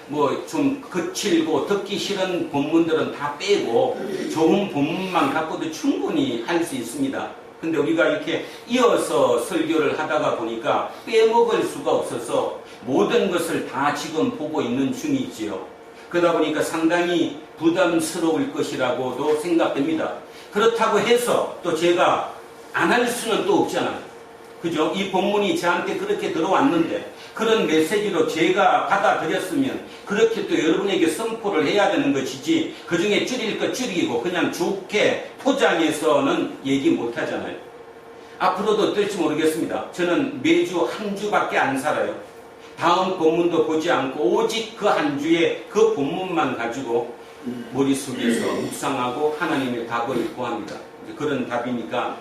뭐 좀 거칠고 듣기 싫은 본문들은 다 빼고 좋은 본문만 갖고도 충분히 할 수 있습니다. 근데 우리가 이렇게 이어서 설교를 하다가 보니까 빼먹을 수가 없어서 모든 것을 다 지금 보고 있는 중이지요. 그러다 보니까 상당히 부담스러울 것이라고도 생각됩니다. 그렇다고 해서 또 제가 안 할 수는 또 없잖아요. 그죠? 이 본문이 저한테 그렇게 들어왔는데 그런 메시지로 제가 받아들였으면 그렇게 또 여러분에게 선포를 해야 되는 것이지 그 중에 줄일 것 줄이고 그냥 좋게 포장해서는 얘기 못 하잖아요. 앞으로도 어떨지 모르겠습니다. 저는 매주 한 주밖에 안 살아요. 다음 본문도 보지 않고 오직 그 한 주에 그 본문만 가지고 머릿속에서 묵상하고 하나님의 답을 구합니다. 그런 답이니까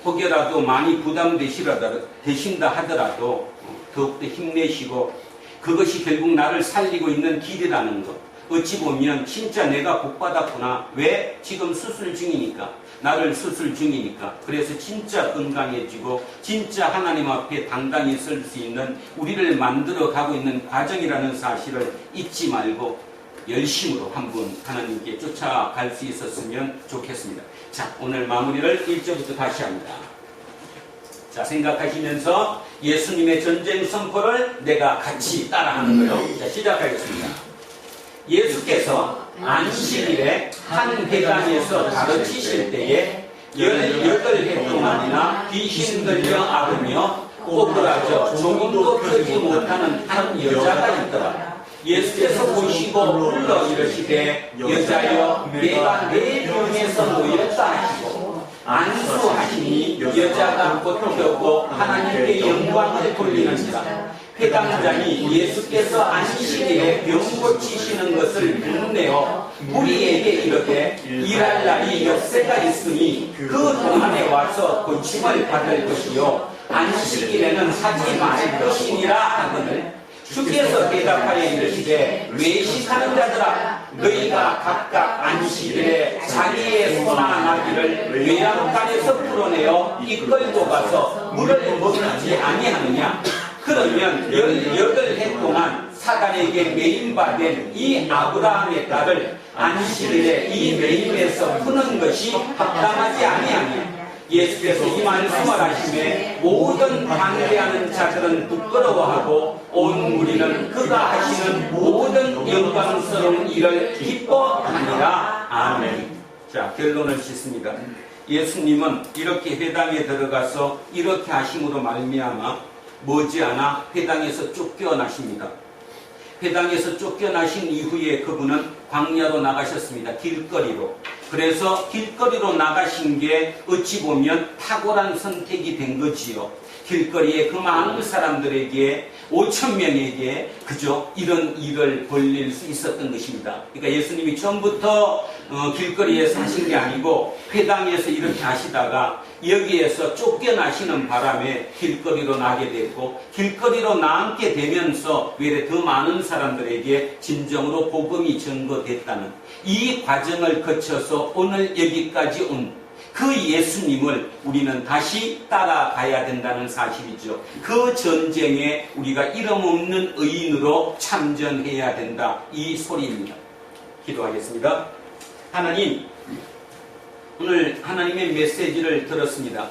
혹여라도 많이 부담되신다 하더라도 더욱더 힘내시고 그것이 결국 나를 살리고 있는 길이라는 것. 어찌 보면 진짜 내가 복받았구나. 왜? 지금 수술 중이니까. 나를 수술 중이니까. 그래서 진짜 건강해지고 진짜 하나님 앞에 당당히 설 수 있는 우리를 만들어 가고 있는 과정이라는 사실을 잊지 말고 열심으로 한번 하나님께 쫓아갈 수 있었으면 좋겠습니다. 자, 오늘 마무리를 1절부터 다시 합니다. 자, 생각하시면서 예수님의 전쟁 선포를 내가 같이 따라하는 거예요. 자, 시작하겠습니다. 예수께서 안식일에 한 회당에서 가르치실 때에 18해 동안이나 귀신 들려 앓으며 꼬부라져 조금도 펴지 못하는 한 여자가 있더라. 예수께서 보시고 불러 이르시되 여자여 내가 내 병에서 놓였다 하시고 안수하시니 여자가 고쳐고 하나님께 영광을 돌리는지라. 회당장이 예수께서 안식일에 병 고치시는 것을 문내어 무리에게 이르되 일할 날이 엿새가 있으니 그 동안에 와서 고침을 받을 것이요 안식일에는 하지 말 것이니라 하거늘. 주께서 대답하여 이르시되 외식하는 자들아 너희가 각각 안식일에 자기의 소나 나귀를 외양간에서 풀어내어 이끌고 가서 물을 먹지 아니하느냐. 그러면 18해 동안 사단에게 매임받은 이 아브라함의 딸을 안식일에 이 매임에서 푸는 것이 합당하지 아니하냐. 예수께서 이 말씀을 하시매 모든 반대하는 자들은 부끄러워하고 온 무리는 그가 하시는 모든 영광스러운 일을 기뻐하니라. 아멘. 자, 결론을 짓습니다. 예수님은 이렇게 회당에 들어가서 이렇게 하심으로 말미암아 머지않아 회당에서 쫓겨나십니다. 회당에서 쫓겨나신 이후에 그분은 광야로 나가셨습니다. 길거리로. 그래서 길거리로 나가신 게 어찌 보면 탁월한 선택이 된 거지요. 길거리에 그 많은 사람들에게 5,000명에게 그저 이런 일을 벌릴 수 있었던 것입니다. 그러니까 예수님이 처음부터 길거리에서 하신 게 아니고 회당에서 이렇게 하시다가 여기에서 쫓겨나시는 바람에 길거리로 나게 됐고 길거리로 나앉게 되면서 외래 더 많은 사람들에게 진정으로 복음이 전거됐다는 이 과정을 거쳐서 오늘 여기까지 온 그 예수님을 우리는 다시 따라가야 된다는 사실이죠. 그 전쟁에 우리가 이름 없는 의인으로 참전해야 된다. 이 소리입니다. 기도하겠습니다. 하나님, 오늘 하나님의 메시지를 들었습니다.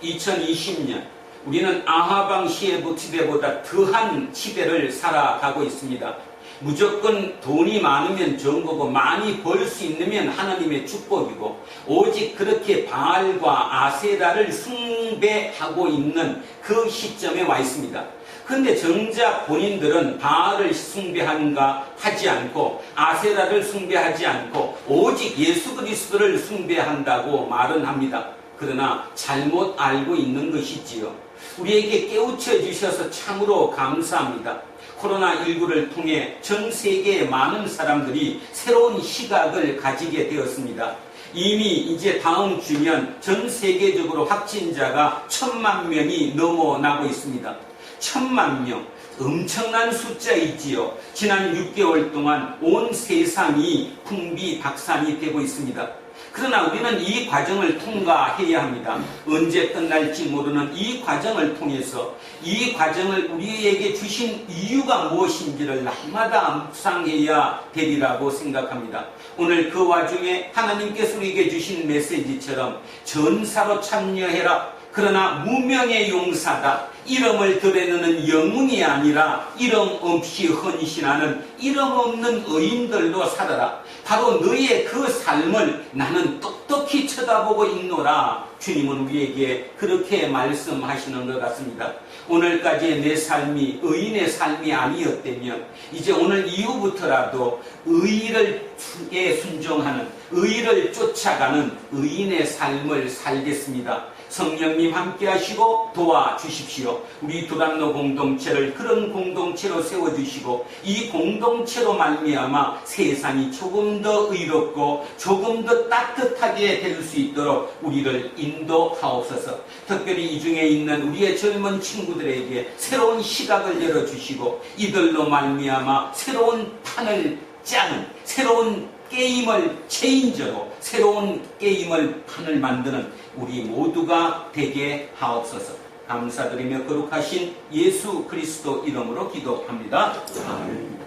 2020년 우리는 아하방 시해부 시대보다 더한 시대를 살아가고 있습니다. 무조건 돈이 많으면 좋은 거고 많이 벌 수 있으면 하나님의 축복이고 오직 그렇게 바알과 아세라를 숭배하고 있는 그 시점에 와 있습니다. 그런데 정작 본인들은 바알을 숭배하는가 하지 않고 아세라를 숭배하지 않고 오직 예수 그리스도를 숭배한다고 말은 합니다. 그러나 잘못 알고 있는 것이지요. 우리에게 깨우쳐 주셔서 참으로 감사합니다. 코로나19를 통해 전 세계의 많은 사람들이 새로운 시각을 가지게 되었습니다. 이미 이제 다음 주면 전 세계적으로 확진자가 1,000만 명이 넘어나고 있습니다. 1,000만 명. 엄청난 숫자이지요. 지난 6개월 동안 온 세상이 풍비박산이 되고 있습니다. 그러나 우리는 이 과정을 통과해야 합니다. 언제 끝날지 모르는 이 과정을 통해서 이 과정을 우리에게 주신 이유가 무엇인지를 날마다 묵상해야 되리라고 생각합니다. 오늘 그 와중에 하나님께서 우리에게 주신 메시지처럼 전사로 참여해라. 그러나 무명의 용사다. 이름을 드러내는 영웅이 아니라 이름 없이 헌신하는 이름 없는 의인들로 살아라. 바로 너의 그 삶을 나는 똑똑히 쳐다보고 있노라. 주님은 우리에게 그렇게 말씀하시는 것 같습니다. 오늘까지의 내 삶이 의인의 삶이 아니었다면 이제 오늘 이후부터라도 의의에 순종하는, 의의를 쫓아가는 의인의 삶을 살겠습니다. 성령님 함께 하시고 도와주십시오. 우리 두란노 공동체를 그런 공동체로 세워주시고 이 공동체로 말미암아 세상이 조금 더 의롭고 조금 더 따뜻하게 될 수 있도록 우리를 인도하옵소서. 특별히 이 중에 있는 우리의 젊은 친구들에게 새로운 시각을 열어주시고 이들로 말미암아 새로운 판을 짜는, 새로운 게임을 체인저로 새로운 게임을 판을 만드는 우리 모두가 되게 하옵소서. 감사드리며 거룩하신 예수 그리스도 이름으로 기도합니다. 아멘.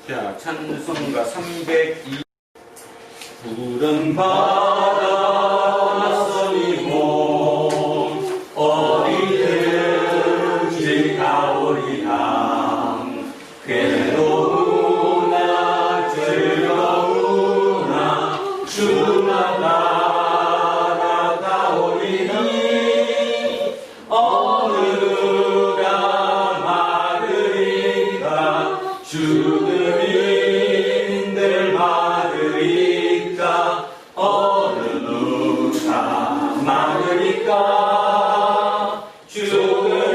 자, 찬송가 302. 푸른 바다 서리고 어디든지 가오리라. 괴로우나 즐거우나 주만 따라가오리니 어느 누가 막으리까 죽음인들 막으리까 어느 누가 막으리까 죽음인들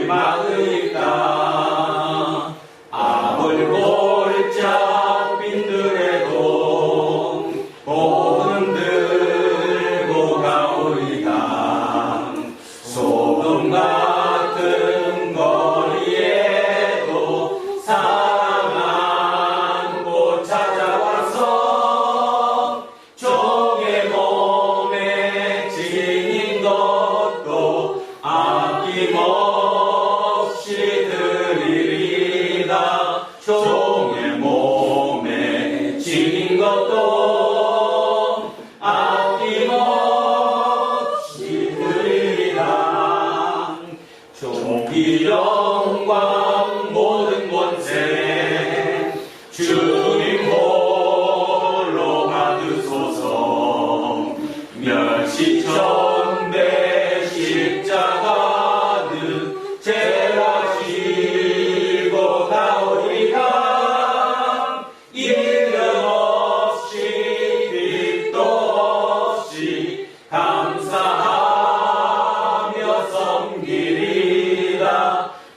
막으리까 아벌골짝 빈들에도 복음 들고 가오리다. 소금 같은 거리에도 사랑한 곳 찾아와서 종의 몸에 지닌 것도 아낌없이 드리리다. 종의 몸에 지닌 것도 아낌없이 드리리다. 종기 영광 모든 권세 주님 홀로 받으소서. 멸시천대 십자가는 제하시고 가오리가 이름 없이 빛도 없이 감사하며 섬기리라.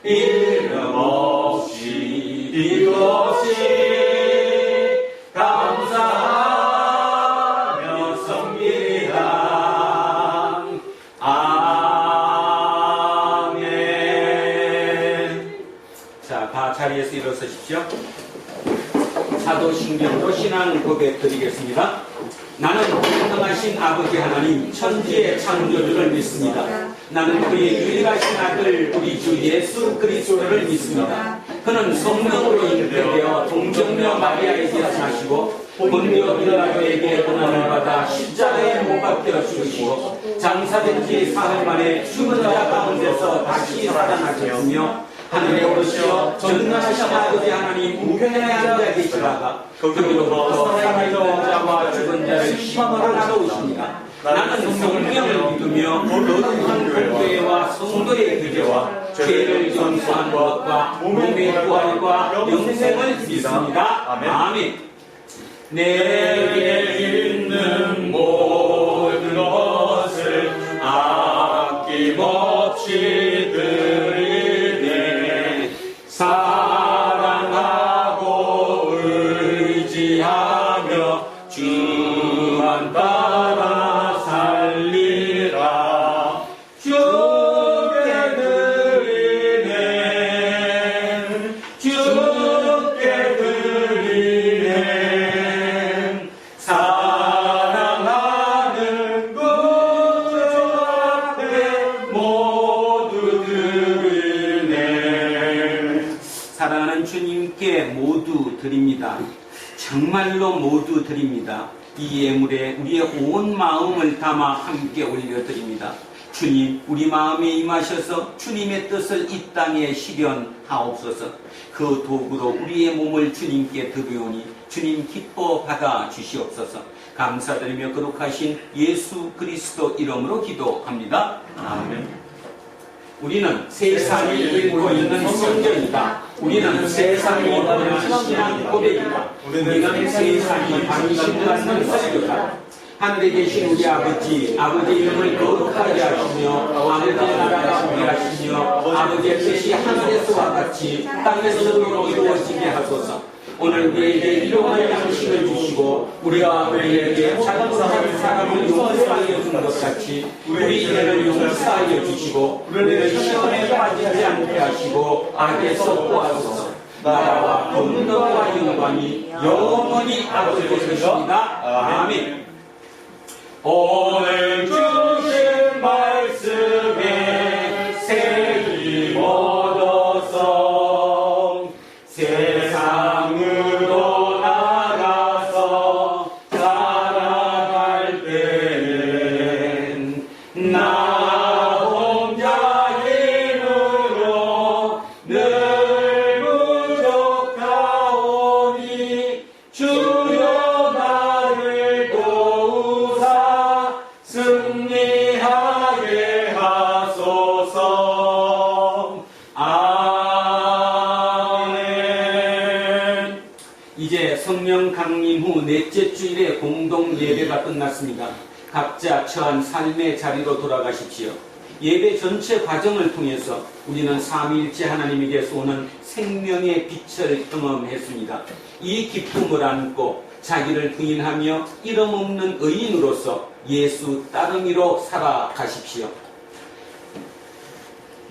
이름 없이 빛도 없이 감사하며 섬기리라. 아멘. 자, 다 자리에서 일어서십시오. 사도신경으로 신앙 고백 드리겠습니다. 나는 공평하신 아버지 하나님 천지의 창조주를 믿습니다. 나는 그의 유일하신 아들 우리 주 예수 그리스도를 믿습니다. 그는 성령으로 잉태되어 동정녀 마리아에게 나시고 본디오 빌라도에게 고난을 받아 십자가에 못 박혀 죽으시고 장사된 지 사흘 만에 죽은 자 가운데서 다시 살아나셨으며 하늘에 오르시어 전능하신 아버지 하나님 우편에 앉아 계시다가 거기로부터 살아있는 자와 죽은 자를 심판하러 나오십니다. 나는 성령을 믿으며 거룩한 교회와 성도의 교제와 죄를 용서하는 것과 몸의 부활과 영생을 믿습니다. 아멘. 내게 있는 모든 것을 아낌없이 드리네. 사랑하고 의지하며 주만 따라 살리라. 주께 드리네. 주께 드리네. 사랑하는 주님께 모두 드립니다. 정말로 모두 드립니다. 이 예물에 우리의 온 마음을 담아 함께 올려드립니다. 주님, 우리 마음에 임하셔서 주님의 뜻을 이 땅에 실현하옵소서. 그 도구로 우리의 몸을 주님께 드리오니 주님 기뻐 받아 주시옵소서. 감사드리며 거룩하신 예수 그리스도 이름으로 기도합니다. 아멘. 우리는 세상이 읽고 있는 성경이다. 우리는 세상이 보는 신앙 고백이다. 우리는 세상이 관심받는 설교다. 하늘에 계신 우리 아버지, 아버지의 이름을 거룩하게 하시며 아버지의 나라가 오게 하시며 아버지의 뜻이 하늘에서와 같이 땅에서도 이루어지게 하소서. 오늘 우리에게 일용할 양식을 주시고 우리가 우리에게 잘못한 사람을 용서하여 준 것 같이 우리 죄를 용서하여 주시고 우리를 시험에 빠지지 않게 하시고 악에서 구하소서. 나라와 권능과 영광이 영원히 아버지의 것입니다. 아멘. 오늘 주신 말씀에 새 힘 얻어서 세상으로 나가서 살아갈 때는 나 혼자 힘으로 늘 부족하오니 주여 나를 도우사 승리하게 하소서. 아멘. 이제 성령 강림 후 넷째 주일의 공동 예배가 끝났습니다. 각자 처한 삶의 자리로 돌아가십시오. 예배 전체 과정을 통해서 우리는 삼위일체 하나님에게서 오는 생명의 빛을 경험했습니다. 이 기쁨을 안고 자기를 부인하며 이름 없는 의인으로서 예수 따르미로 살아가십시오.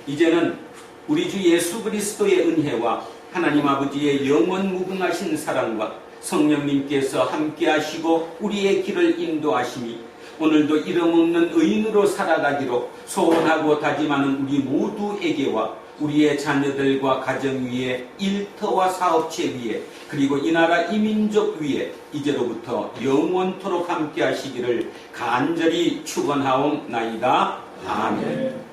이제는 우리 주 예수 그리스도의 은혜와 하나님 아버지의 영원 무궁하신 사랑과 성령님께서 함께 하시고 우리의 길을 인도하심이 오늘도 이름 없는 의인으로 살아가기로 소원하고 다짐하는 우리 모두에게와 우리의 자녀들과 가정 위에 일터와 사업체 위에 그리고 이 나라 이 민족 위에 이제로부터 영원토록 함께 하시기를 간절히 축원하옵나이다. 아멘.